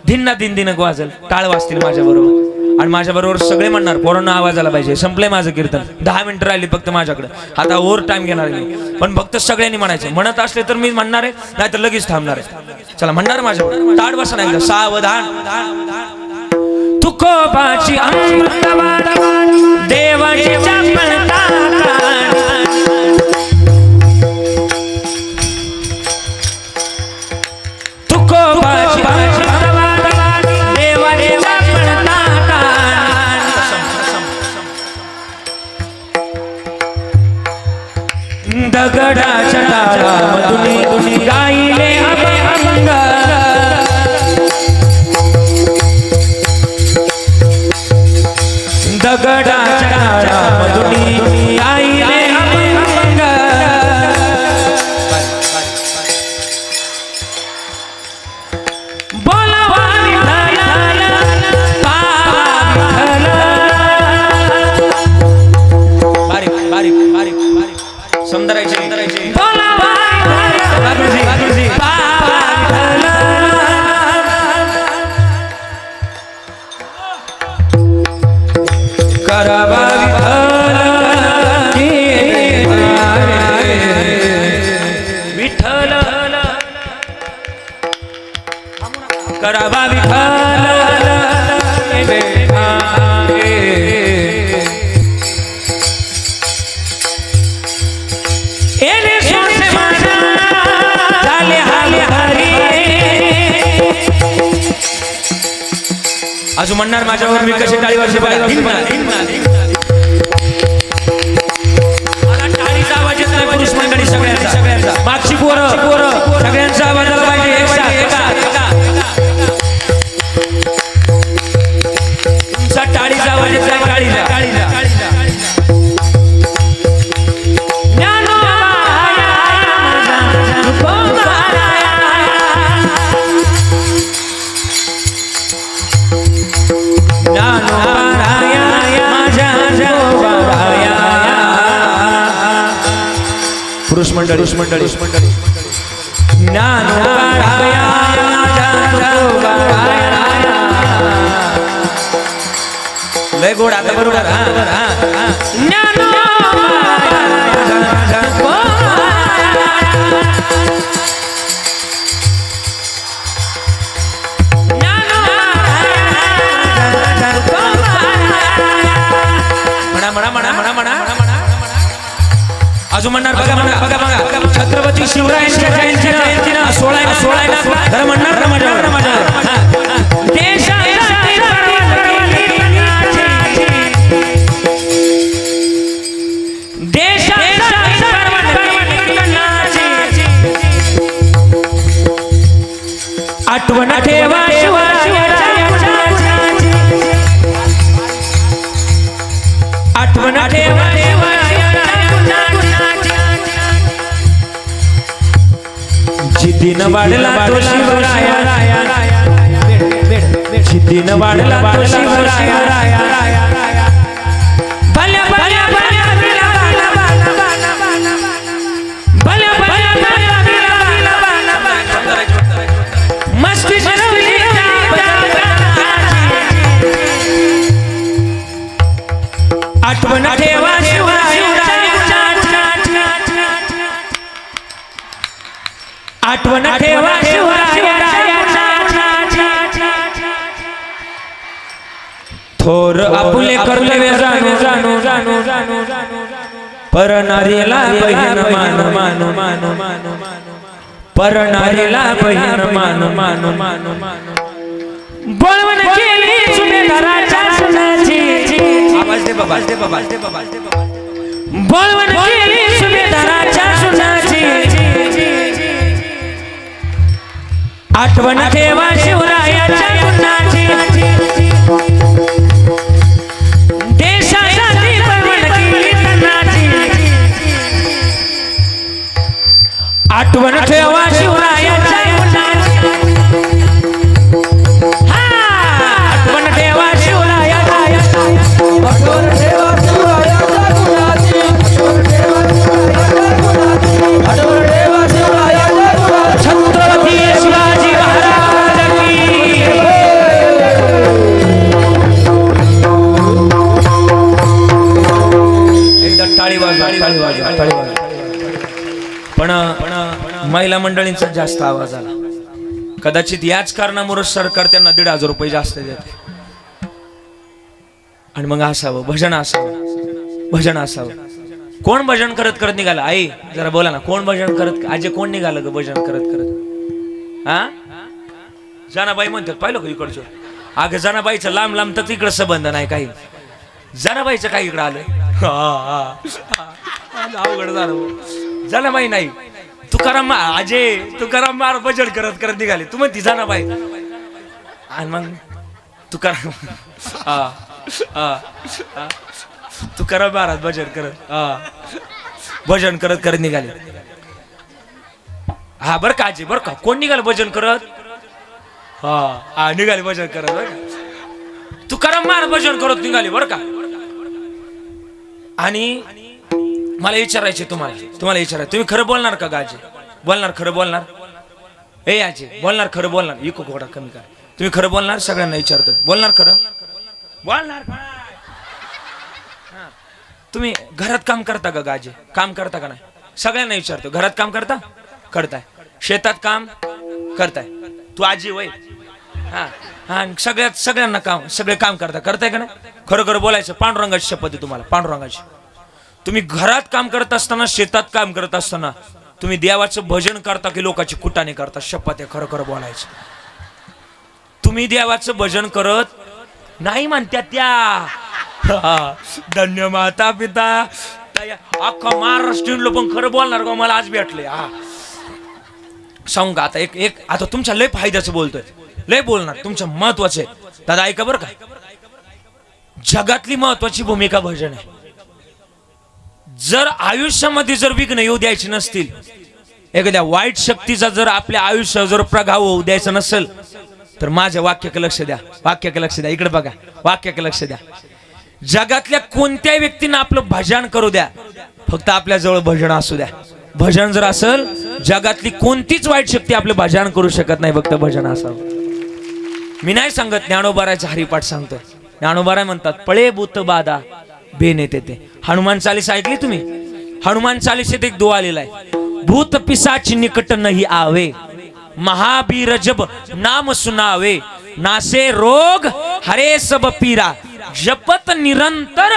धिन्ना दिन दिनक वाजल टाळ वाजतील माझ्या बरोबर आणि माझ्या बरोबर सगळे म्हणणार पोरांना आवाज आला पाहिजे संपले माझं कीर्तन 10 मिनिटं राहिली फक्त माझ्याकडे आता ओव्हर टाइम घेणार आहे पण फक्त सगळ्यांनी म्हणायचं म्हणत असले तर मी म्हणणार आहे नाही तर लगेच थांबणार आहे चला म्हणणार माझ्या ताड वाजता नाही एकदा सावधान तुकोबाची अमृतवाणी देवाची चपळता तुकोबाची अमृतवाणी देवाची चपळता दगडाच्या टाळामधून गायले अभंग दगडाच्या टाळामधून आईले अभंग बोलावा बारीक बारीक बारीक बारीक समदरायचे बोलावा करावा विठ्ठल करावा अजून म्हणणार माझ्यावर मी कसे टाळी वर्षे टाळीचा आवाज येत नाही पुरुष मंडळी सगळ्यांचा मागची पोरं सगळ्यांचा आवाज आला पाहिजे तुमचा टाळीचा आवाज येत नाही टाळीचा पुरुष मंडळी लय गोड आता बरोबर अजून म्हणणार बघा छत्रपती शिवरायांच्या जयंतीला 16 म्हणणार ना माझ्या आठवण ठेवा आठवण ठेवा वाढला तो शिवराया सिद्धीनं वाढला तो शिवराया भल्या भल्या भल्या मस्ती आठवण ठेवा आठवण ठेवा थोर आपुले कर्तव्य जाणू पर नारीला बहीण मानो पर नारीला बहीण मानो बोलवण केली सुभेदाराच्या सुनाची आवाज दे बाबा बोलवण केली सुभेदाराच्या सुनाची आठवण ठेवा शिवरायाच्या गुणाची देशासाठी बळवण केली तनाची आठवण ठेवा शिवरायाच्या गुणाची आठवण ठेवा शिवरायाच्या आठवण ठेवा शिवरायाच्या गुणाची आठवण ठेवा शिवरायाच्या गुणाची छत्रपती शिवाजी महाराज की एकदा टाळी वाजवा पण महिला मंडळींचा जास्त आवाज आला कदाचित याच कारणामुळे सरकार त्यांना 1,500 रुपये जास्त देते आणि मग असावं भजन असावं कोण भजन करत करत निघाला आई जरा बोला ना कोण भजन करत आजे कोण निघालं ग भजन करत हा जनाबाई म्हणतात पाहिलं का इकडचं अगं जनाबाईचं लांब तर तिकडं संबंध नाही काही जनाबाईचं काही इकडं आलं अवघड झालं जनाबाई नाही तुकाराम महाराज भजन करत करत निघाले तू म्हणती जनाबाई आणि मग तुकाराम तुकाराम महाराज भजन करत करत निघाले हा बर का आजी बर का कोण निघालं भजन करत हा निघाले भजन करत बर का तुकाराम महाराज भजन करत निघाले बर का आणि मला विचारायचे तुम्हाला विचारायचं तुम्ही खरं बोलणार का गाजी बोलणार खरं बोलणार ए आजी बोलणार खरं बोलणार इको घोडा कमी करा तुम्ही खरं बोलणार सगळ्यांना विचारतो बोलणार खरं बोलणार तुम्ही घरात काम करता का गाजी काम करता का नाही सगळ्यांना विचारतो घरात काम करताय शेतात काम करताय तू आजी वय हा सगळ्यांना सगळे काम करताय का नाही खरं बोलायचं पांडुरंगाची शपथ आहे तुम्हाला पांडुरंगाची तुम्ही घरात काम करत असताना शेतात काम करत असताना तुम्ही देवाचं भजन करता की लोकांची कुटाने करता शपथ आहे खरं बोलायचं तुम्ही देवाचं भजन करत नाही म्हणत्या त्या धन्य माता पिता अख्खा महाराष्ट्रीयन लोक पण खरं बोलणार का मला आज भेटले सांगू का आता एक आता तुमच्या लय फायद्याचं बोलतोय लय बोलणार तुमच्या महत्वाचं आहे दादा ऐका बरं का जगातली महत्वाची भूमिका भजन आहे जर आयुष्यामध्ये जर विघ्न येऊ द्यायचे नसतील एखाद्या वाईट शक्तीचा जर आपल्या आयुष्यावर जर प्रभाव होऊ द्यायचा नसेल तर माझ्या वाक्याकडे लक्ष द्या इकडे बघा वाक्याकडे लक्ष द्या जगातल्या कोणत्याही व्यक्तींना आपलं भजन करू द्या फक्त आपल्या जवळ भजन असू द्या भजन जर असेल जगातली कोणतीच वाईट शक्ती आपलं भजन करू शकत नाही फक्त भजन असावं मी नाही सांगत ज्ञानोबारायचा हरिपाठ सांगतोय ज्ञानोबाराय म्हणतात पळे भूत बाधा बेन येते ते हनुमान चालीसा ऐकली तुम्ही हनुमान चालीसेत एक दुआ आलेला आहे भूत पिशाच निकट नहीं आवे महावीर जब नाम सुनावे नासे रोग हरे सब पीरा जपत निरंतर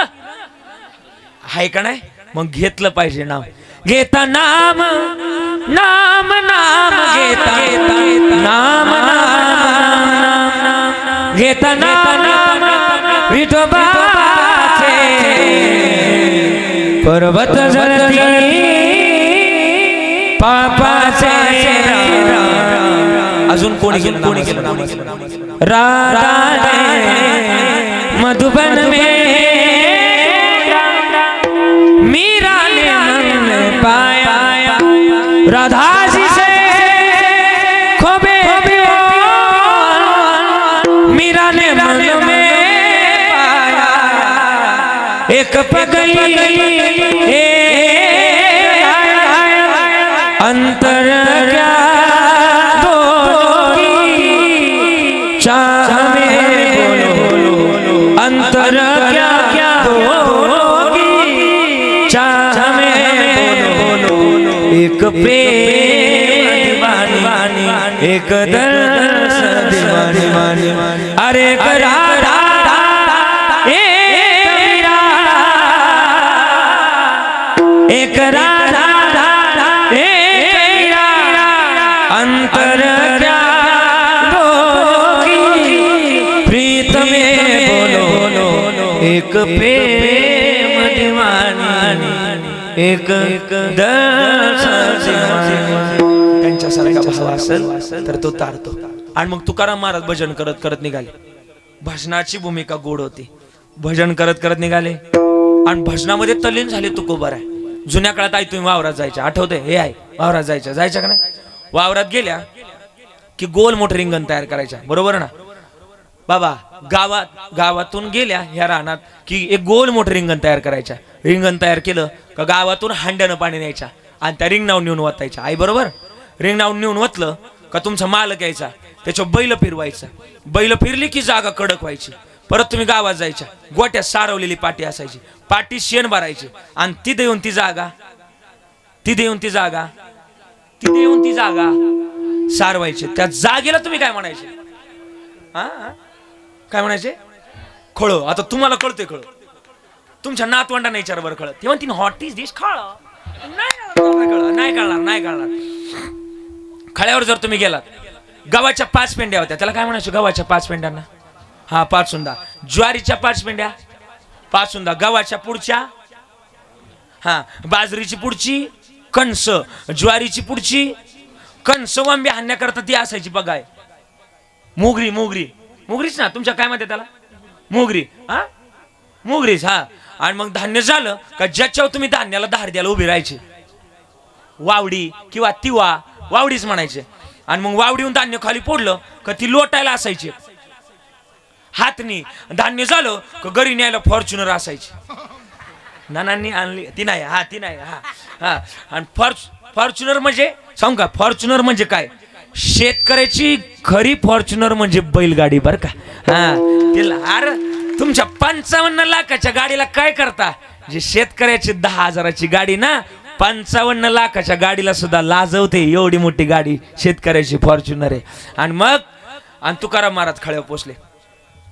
आहे का नाही मग घेतलं पाहिजे नाम घेता नाम नाम नाम घेता नाम घेता नाम विठोबाचे पर्वत जलती पापाचे अजून कोणी केलं राधा मधुबन में मीरा ने मन पाया राधा जी से वीराने मन में पाया एक पगली अंतर क्या दोगी चाह में बोलो अंतर क्या दोगी चाह में बोलो एक प्रेम दीवानी एक दर्द दीवानी अरे करारा एक राधा अंतर क्या दोगी प्रीत में बोलो एक प्रेम दीवानी एक दर्द दीवानी त्यांच्यासारखा भाव असेल तर तो तारतो. आणि मग तुकाराम महाराज भजन करत करत निघाले. भजनाची भूमिका गोड होती. भजन करत करत निघाले आणि भजनामध्ये तल्लीन झाले तुकोबार आहे. जुन्या काळात आई तुम्ही वावरात जायच्या आठवते हे आहे वावरात जायच्या का नाही. वावरात गेल्या की गोल मोठं रिंगण तयार करायच्या बरोबर ना बाबा. गावातून गेल्या ह्या रानात की एक गोल मोठं रिंगण तयार करायच्या. रिंगण तयार केलं का गावातून हांड्यानं पाणी न्यायच्या आणि त्या रिंगणावर नेऊन वतायच्या. आई बरोबर रिंगणावर नेऊन वतलं का तुमचा मालक यायचा त्याच्यावर बैल फिरवायचा. बैल फिरली की जागा कडक व्हायची. परत तुम्ही गावात जायच्या. गोट्यात सारवलेली पाटी असायची. पाटी शेण भरायची आणि तिथे येऊन ती जागा सारवायची. त्या जागेला तुम्ही काय म्हणायचे काय म्हणायचे खळ. आता तुम्हाला कळतंय खळ. तुमच्या नातवंडांना विचार बरं खळ. ते म्हणते व्हॉट इज दिस खळ. नाही कळणार. खळ्यावर जर तुम्ही गेलात गव्हाच्या 5 पेंड्या होत्या त्याला काय म्हणायचं गव्हाच्या 5 पेंड्यांना हा 5 सुंदा. ज्वारीच्या 5 पेंड्या 5 सुंदा. गव्हाच्या पुढच्या हा बाजरीची पुढची कणस. ज्वारीची पुढची कणस वांबे हाणण्याकरता ती असायची बघाय. मुगरीच ना तुमच्या काय म्हणते त्याला मुगरी हा मुगरीच हा. आणि मग धान्य झालं का ज्याच्यावर तुम्ही धान्याला धार द्यायला उभी राहायची वावडी किंवा तिवा वावडीच म्हणायचे. आणि मग वावडीहून धान्य खाली पडलं का ती लोटायला असायची हातनी. धान्य झालं का घरी न्यायला फॉर्च्युनर असायची. नानांनी आणली ती नाही हा आणि फॉर्च्युनर म्हणजे सांगू का फॉर्च्युनर म्हणजे काय शेतकऱ्याची खरी फॉर्च्युनर म्हणजे बैलगाडी बर का. हा तिला अरे तुमच्या 55 लाखाच्या गाडीला काय करता. जे शेतकऱ्याची 10,000ची गाडी ना 55 लाखाच्या गाडीला सुद्धा लाजवते. एवढी मोठी गाडी शेतकऱ्याची फॉर्च्युनर आहे. आणि मग तुकाराम महाराज खळ्यावर पोचले.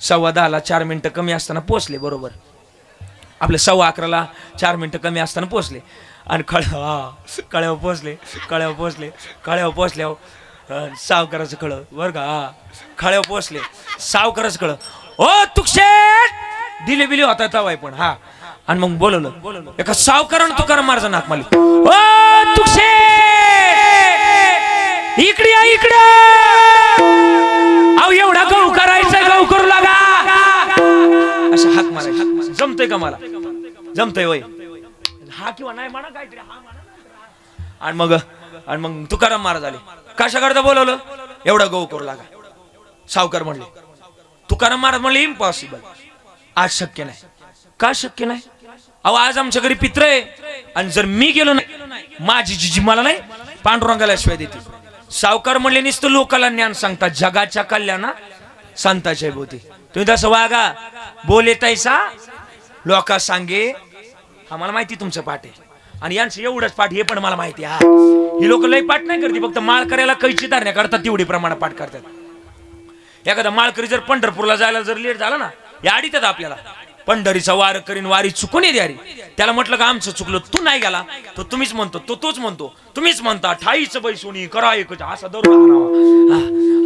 10:15 4 मिनिटं कमी असताना पोचले बरोबर. आपले 11:15 4 मिनिटं कमी असताना पोचले. आणि कळ्यावर पोचल्यावर सावकाराचं खळ बरं का. खळ्यावर पोचले सावकाराचं खळ ओ तुकशेट दिले बिले होता तवाय पण हा. आणि मग बोलवलं एका सावकारानं तुकाराम महाराज नाक मारली. ओ तुकशेट इकडे अहो एवढा गहू करायचा गहू करू लागा असं हाक मारायचं. जमतंय का मला जमतंय वय हा किंवा नाही म्हणा काहीतरी हा म्हणा. आणि मग तुकाराम महाराज आले. कशा करता बोलवलं एवढा गहू करू लागा. सावकार म्हणले. तुकाराम महाराज म्हणले इम्पॉसिबल आज शक्य नाही. का शक्य नाही अहो आज आमच्या घरी पित्र आहे आणि जर मी गेलो नाही माझी जिजी मला नाही पांडुरंगाला शिवाय देते. सावकार म्हणले नुसतं लोकांना ज्ञान सांगतात जगाच्या कल्याणा संताच्या भोवती. तुम्ही तसं वागा बोले तैसा लोका सांगे. आम्हाला माहिती तुमचं पाठ आहे आणि यांचं एवढंच पाठ हे पण मला माहिती आहे. ही लोक लय पाठ नाही करते फक्त माळ करायला कैची धारण्या करतात तेवढी प्रमाणात पाठ करतात. एखादा माळकरी जर पंढरपूरला जायला जर लेट झाला ना या अडीतात आपल्याला. पंढरीचा वार करीन वारी चुकून ये द्यारी. त्याला म्हटलं का आमचं चुकलं तू नाही गेला तो तुम्हीच म्हणतो तोच म्हणतो तुम्हीच म्हणता ठाईचं बैसुनी करा एक असा दर.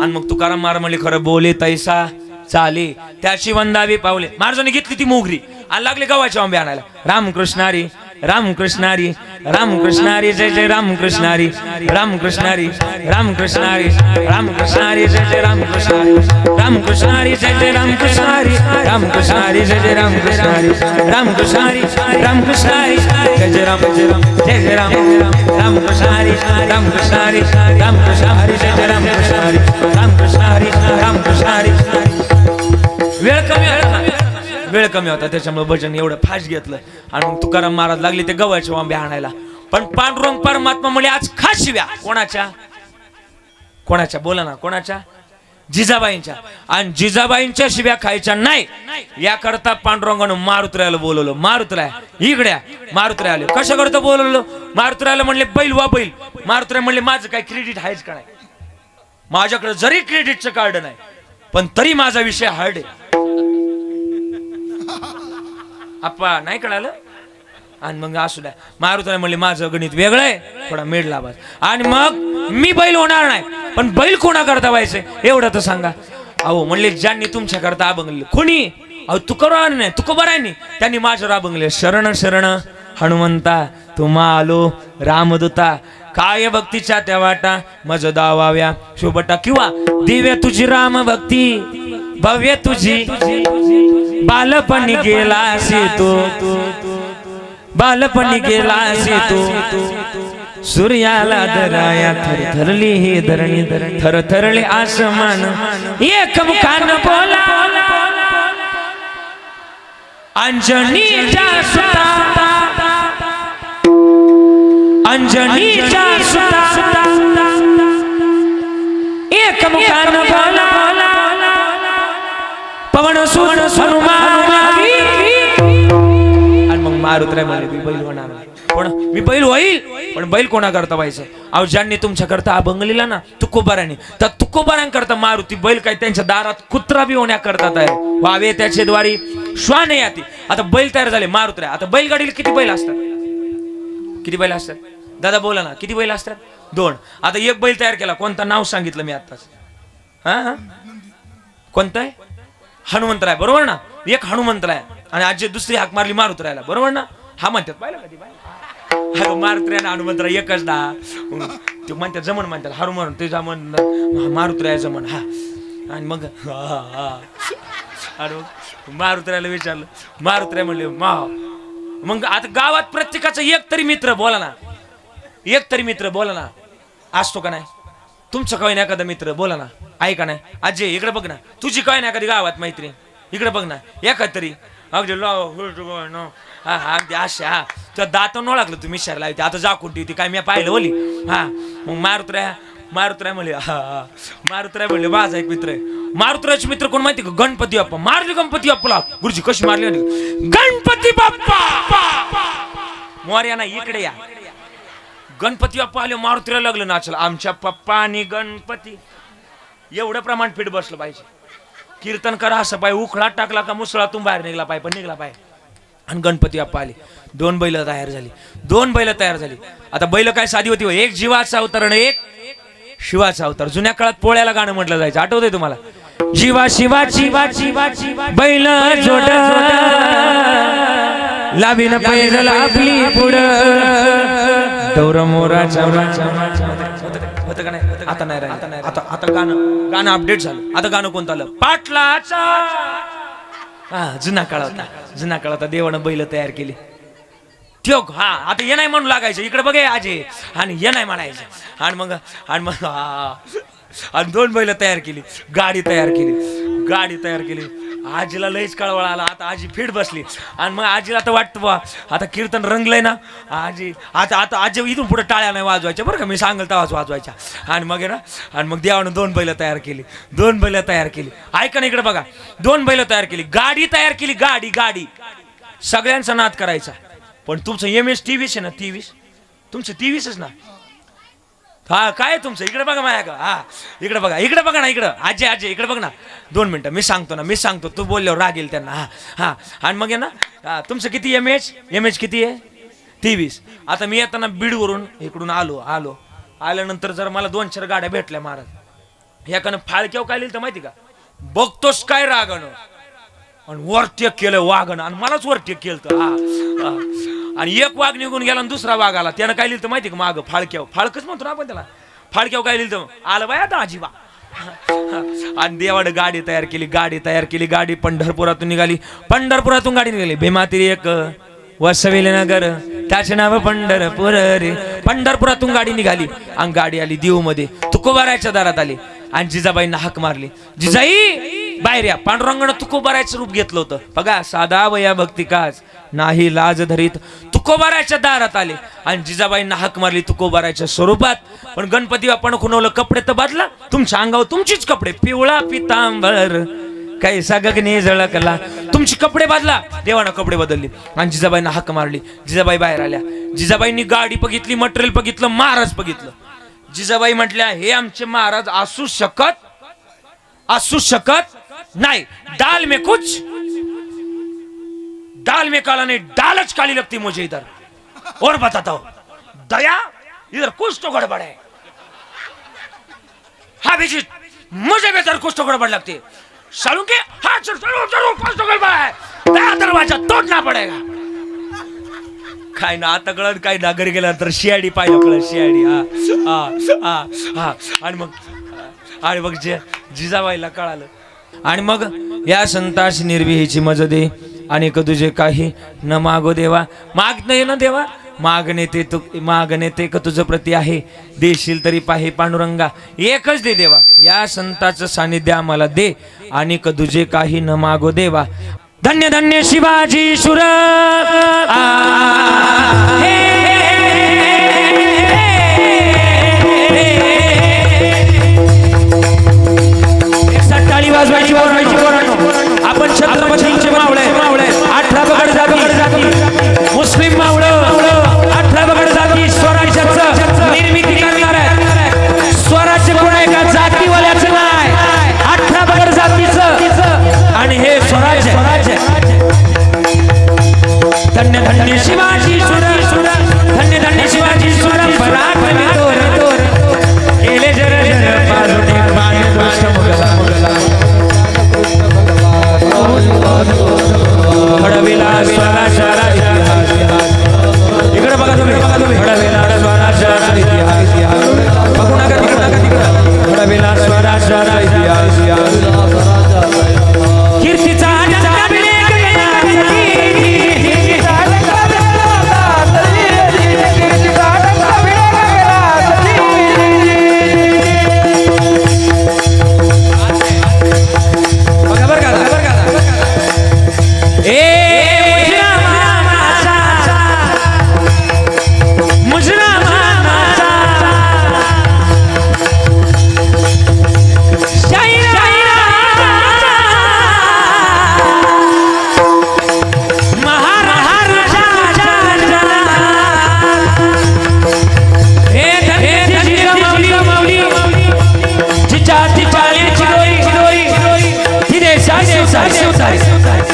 आणि मग तुकाराम महाराज म्हणले खरं बोले तैसा चाले त्याची वंदावी पावले. महाराजांनी घेतली ती मोगरी आणि लागले गव्हाचे आंबे आणायला. रामकृष्णारी रामकृष्णारी रामकृष्णारी जय जय रामकृष्णारी रामकृष्णारी रामकृष्णारी रामकृष्णारी जय जय रामकृष्णारी रामकृष्णारी जय जय रामकृष्णारी रामकृष्णारी जय जय रामकृष्णारी रामकृष्णारी रामकृष्णारी जय जय राम जय जय राम रामकृष्णारी रामकृष्णारी रामकृष्णारी जय जय रामकृष्णारी रामकृष्णारी रामकृष्णारी वेळ कमी होता त्याच्यामुळे भजन एवढं फास्ट घेतलं आणि मग तुकाराम महाराज लागले ते गव्हाचे वांबे आणायला. पण पांडुरंग परमात्मा म्हणजे आज खास शिव्या कोणाच्या कोणाच्या बोला ना कोणाच्या जिजाबाईंच्या. आणि जिजाबाईंच्या शिव्या खायच्या नाही याकरता पांडुरंगानं मारुतरायाला बोलवलं. मारुतराय इकड्या. मारुतराय आले. कशा करता बोलवलं? मारुतरायाला म्हणले बैल वा बैल. मारुतराय म्हणले माझं काय क्रेडिट आहेच का नाही, माझ्याकडे जरी क्रेडिटचं कार्ड नाही पण तरी माझा विषय हार्ड आहे. आप्पा नाही कळालं. आणि मग असू द्या. मारुतराय म्हणले माझं गणित वेगळं आहे, थोडा मेड लावा. आणि मग मी बैल होणार नाही पण बैल कोणा करता व्हायचंय एवढं तर सांगा. अहो म्हणले ज्यांनी तुमच्या करता अभंगले कोणी, अहो तुकाराम नाही तुकोबारायांनी त्यांनी माझ्यावर अभंगले. शरण शरण हनुमंता तुम्हा आलो रामदूता, काय भक्तीच्या त्या वाटा मज दावाव्या शोभटा. किंवा दिव्य तुझी राम भक्ती भव्य तुझी बालपणी गेलासी तू, बालपणी गेलासी तू. सूर्याला दराया थरथरली ही धरणी, थरथरले आसमान. एक मुखान बोला अंजनीच्या सुता, अंजनीच्या सुता. एक मुखान बोला पवन सुन हनुमान. आणि मग मारुतराय म्हणाले मी बैल होणार नाही. पण मी बैल होईल पण बैल कोणा करता व्हायचं. अहो ज्यांनी तुमच्या करता अभंग लिहिला ना तुकोबारांनी, तर तुकोबारांकरता मारुती बैल काय त्यांच्या दारात कुत्रा बी होण्या करतात आहे. वावे त्याचे द्वारी श्वान याती. आता बैल तयार झाले मारुतराय. आता बैलगाडीला किती बैल असतात, किती बैल असतात दादा बोला ना, किती बैल असतात? 2. आता एक बैल तयार केला, कोणतं नाव सांगितलं मी आताच, हा कोणतं आहे? हनुमंतराय बरोबर ना. एक हनुमंतराय आणि आज दुसरी हाक मारली मारुतरायला बरोबर ना. हा म्हणतात पाहिलं कधी बाय मारुतराय हनुमंतराय एकच ना. ते म्हणतात जमन म्हणतात हनुमान ते जमन मारुतराय जमन. हा आणि मग मारुतरायला विचारलं. मारुतराय म्हणले मग आता गावात प्रत्येकाचा एक तरी मित्र बोला ना, एक तरी मित्र बोला ना असतो का नाही? तुमचं काय ना एखादा मित्र बोला ना, आहे का नाही? आजी इकडे बघ ना, तुझी काय ना एखादी गावात मैत्री इकडे बघ ना एखाद तरी. अगदी अगदी अशा हा तुझ्या दात ओळखलं तुम्ही मिशायला होती आता जाकुंटी होती काय मी पाहिलं ओली. हा मग मारुतराय म्हणले हा मारुतराय म्हणले माझा एक मित्र आहे. मारुतरायचे मित्र कोण माहिती का? गणपती बाप्पा. मारले गणपती बाप्पाला. गुरुजी कशी मारली? गणपती बाप्पा मोर्या ना इकडे या. गणपती बाप्पा आले मारुतीला लागलं नाचलं. आमच्या पप्पा आणि गणपती एवढं प्रमाण पीठ बसलं पाहिजे. कीर्तन करा असं पाहिजे. उखळा टाकला का मुसळातून बाहेर निघला पाहिजे, पण निघला पाहिजे. आणि गणपती बाप्पा आले. 2 बैल तयार झाली. 2 बैल तयार झाली. आता बैल काय साधी होती, एक जीवाचा अवतार आणि एक शिवाचा अवतार. जुन्या काळात पोळ्याला गाणं म्हटलं जायचं, आठवतंय तुम्हाला? जीवा शिवाची बैल जोड लावीन पैरल आपली पुढं दौर मोराच्या होतं का नाही? आता नाही राहिलं. आता गाणं अपडेट झालं. आता गाणं कोणतं आलं? पाटलाचा. हा जुना काळ होता. जुना काळ होता. देवानं बैल तयार केली. ठोक हा आता ये नाही म्हणून लागायचं इकडे बघे आजे आणि ये नाही म्हणायचं. आणि मग आणि 2 बैल तयार केली. गाडी तयार केली. आजीला लईच कळवळ आला. आता आजी फिट बसली आणि मग आजीला आता वाटतं बा आता कीर्तन रंगलंय ना. आजी आता आजी इथून पुढे टाळ्या नाही वाजवायच्या बरं का, मी सांगल तेव्हाच वाजवायच्या. आणि मग आहे ना आणि मग देवानं 2 बैल तयार केली. 2 बैल तयार केली. ऐका ना इकडे बघा. 2 बैल तयार केली. गाडी तयार केली. गाडी सगळ्यांचा नाद करायचा. पण तुमचं MS 23 आहे ना, 23 तुमचं 23च ना. हा काय तुमचं इकडे बघा माझ्या का. हा इकडे बघा ना इकडं. आजी इकडे बघ ना. 2 मिनिटं मी सांगतो तू बोलल्यावर राग येईल त्यांना. हा आणि मग आहे ना तुमचं किती MS किती आहे? 23. आता मी येताना बीडवरून इकडून आल्यानंतर जर मला 2-4 गाड्या भेटल्या महाराज एकानं फाळक्याव काय लिहिलं तर माहिती का? बघतोस काय रागानं आणि वरटेक केलं वाघनं आणि मलाच वरटेक केलं. आणि एक वाघ निघून गेला आणि दुसरा वाघ आला. त्यानं काय लिहिलं माहिती का? माग फाळकच म्हणतो ना आपण त्याला. फाळक्याव काय लिहिलं आलं बाय आता आजीबा. आणि देवानं गाडी तयार केली. गाडी पंढरपुरातून निघाली. गाडी निघाली. भीमातिरी एक वसविले नगर त्याचे नाव पंढरपूर रे. पंढरपुरातून गाडी निघाली आणि गाडी आली देऊ मध्ये तुकोबारायच्या दारात आली. आणि जिजाबाईंना हाक मारली. जिजाई बाहेर या. पांडुरंगानं तुकोबारायचं रूप घेतलं होतं बघा. साधा वया भक्ती काच नाही लाज धरीत तुकोबारायच्या दारात आले आणि जिजाबाईंना हाक मारली तुकोबारायच्या स्वरूपात. पण गणपती बाप्पानं खुणवलं कपडे तर बदला. तुमच्या अंगावर तुमचीच कपडे पिवळा पितांबर कैसा गगनी झळकला. तुमची कपडे बदला. देवानं कपडे बदलली आणि जिजाबाईंना हाक मारली. जिजाबाई बाहेर आल्या. जिजाबाईंनी गाडी बघितली, मटेरियल बघितलं, महाराज बघितलं. जिजाबाई म्हटल्या हे आमचे महाराज असू शकत नाही. दाल में काला नहीं, दालच काली लगती मुझे इधर. और बताता हूं दया इधर कुछ तो गड़बड़ है. हाँ अभिजीत मुझे भी इधर कुछ तो गड़बड़ लगती है. सालू के हाँ जरूर कुछ तो गड़बड़ है. दया दरवाजा तोड़ना पड़ेगा. काय ना आता कळत काय ना घरी गेल्यानंतर शियाडी पाहिलं कळत शियाडी. हा आणि मग जिजाबाईला कळालं. आणि मग या संतास निर्विहीची मज दे आणि तुझे काही न मागो देवा. मागणे न देवा मागणे ते तुझं प्रती आहे. देशील तरी पाहे पांडुरंगा एकच दे देवा. या संताचं सानिध्य आम्हाला दे आणि तुझे काही न मागो देवा. धन्य धन्य शिवाजी शुर टाळी वाजवायची आपण छत्रपतींचे मावळे 18 बगड जाती मुस्लिम मावळं 18 बगड जाती स्वराज्याचं निर्मिती करणार आहे. स्वराज्य कोण आहे का जातीवाल्याचं नाही, 18 बगड जातीचं. आणि हे स्वराज्य धन्य धन्य शिवाजी सुर धन्य धन्य शिवाजी सुर पराक्रमी तोर केले जर पाजुने बाण दुष्ट मुगला घडविला स्वराज्याचा इतिहास. इकडे बघा तुम्ही घडविला स्वराज्याचा इतिहास. बघू नका तिकडे घडविला स्वराज्याचा इतिहास. कीर्तीचा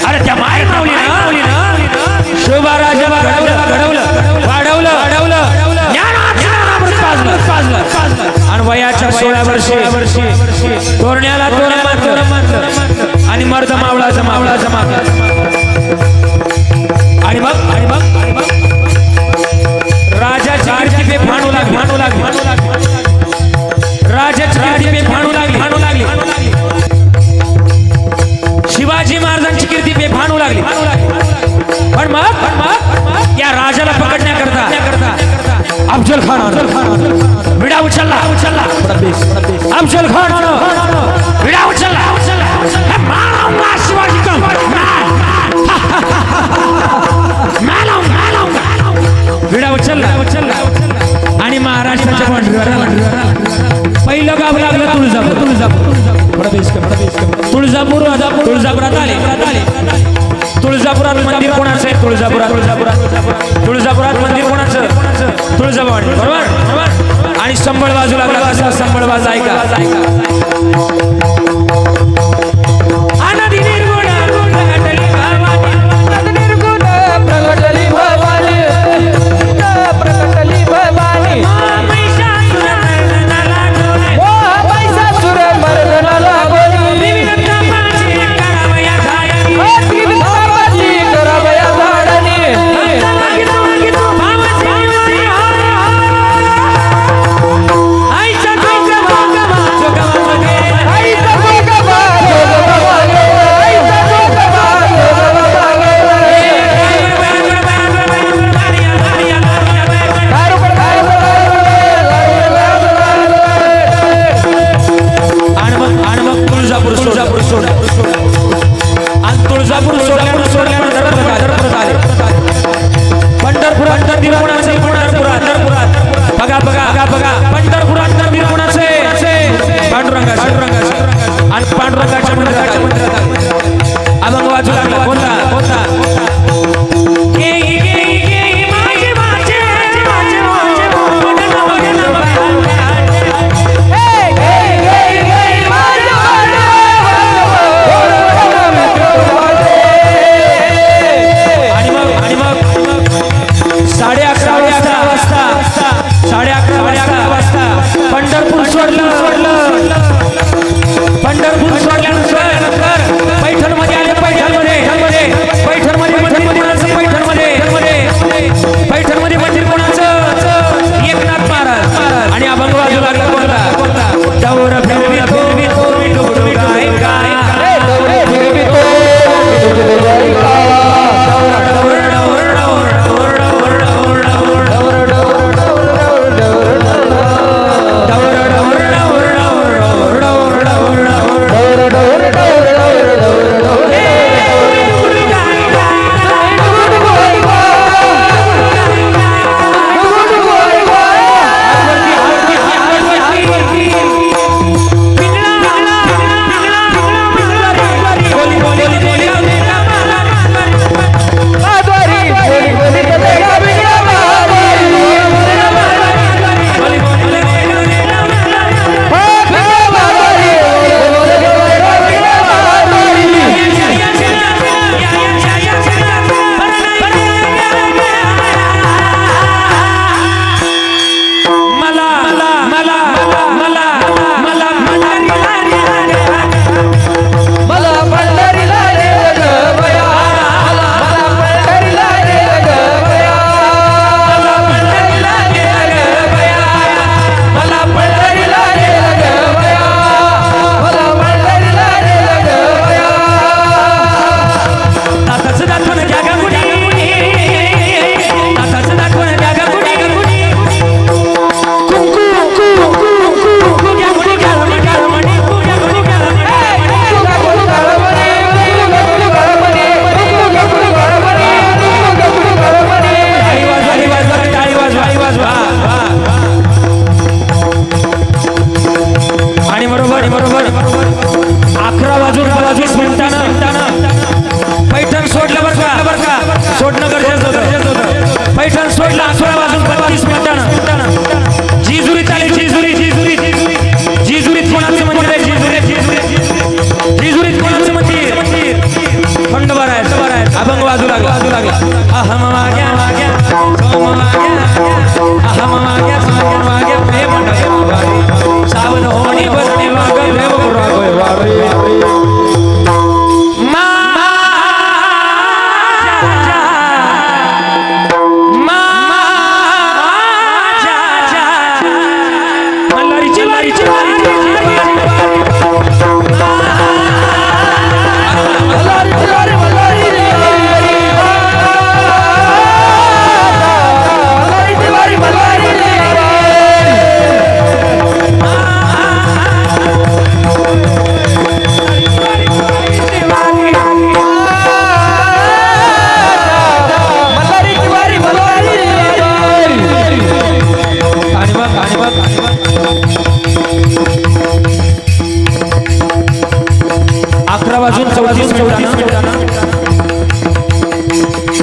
अरे त्या माय माऊली ना शिवराज वाढवलं आणि वयाच्या 16 वर्षी तोरण्याला तोरण मानलं आणि मर्द मावळाचा मागला. आणि मग राजाची कीर्ती पे फाणू लागली. राजाची कीर्ती पे फाणू लागली. शिवाजी महाराजांची कीर्ती बेफाणू लागली. पण मग या राजाला पकडण्याकरता अफजल खान विडा उचलला. अफजल खान विडा उचलला. शिवाजी विडा उचलला आणि महाराष्ट्राच्या पहिलं गाव लागलं तुळजापुरात आले. तुळजापुरात मंदिर कोणाचं आहे? तुळजापुरात मंदिर कोणाचं? तुळजाभवानी. बरोबर. आणि संबळ बाजू लागला. असा संबळ बाज ऐका.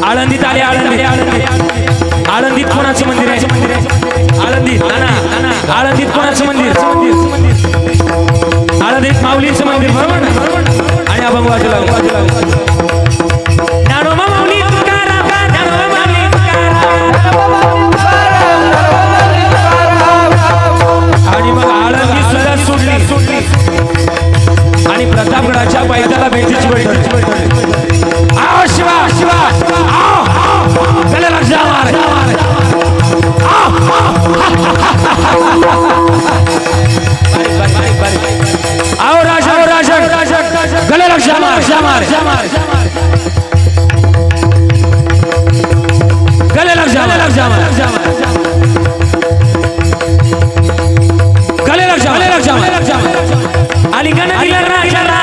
आळंदीत आले आळंदीत कोणाचं मंदिर आहे आळंदीत आळंदीत कोणाचं मंदिर आळंदीत माऊलीचं मंदिर बरोबर ना आणि अभंग वाजू लागले ज्ञानोबा माऊली तुकाराम ज्ञानोबा माऊली तुकाराम आणि मग आळंदी सुद्धा सुटली आणि प्रतापगडाच्या पायथ्याला भेटीची वेळ ठरली शिवा शिवा चला लक्षा मार आओ राजा गले लक्षा मार गले लक्षा मार गले लक्षा अलिंगन दिला राजाला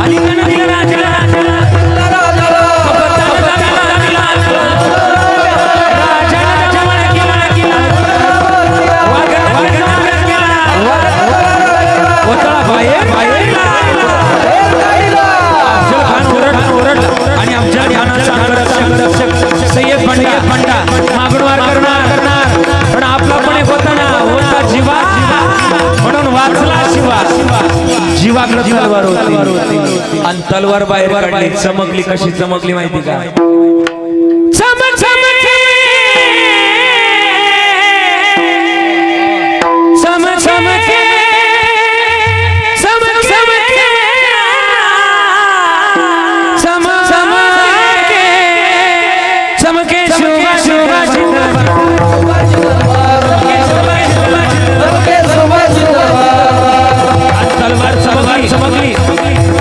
अलिंगन दिला राजाला आणि आमच्या ध्यानाचा सय्यद पंडा मागणवार करणार पण आपला पण एक होता ना होता जीवा म्हणून वाचला शिवा जीवाकडे तलवार होती आणि तलवार बाहेर काढली चमकली कशी चमकली माहिती का चमकली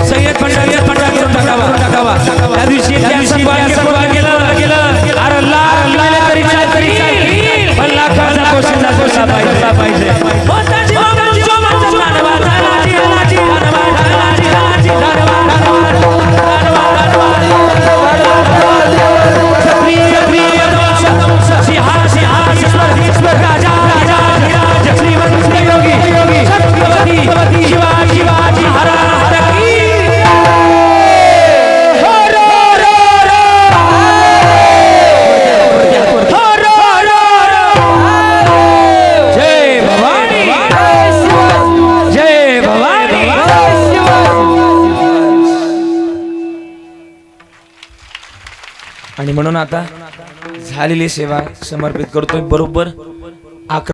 सय्यद पंडा टाकावा त्या दिवशी गेलं अरे तरी पण लाखाचा पाहिजे आणि म्हणून आता झालेली सेवा समर्पित करतोय बरोबर 11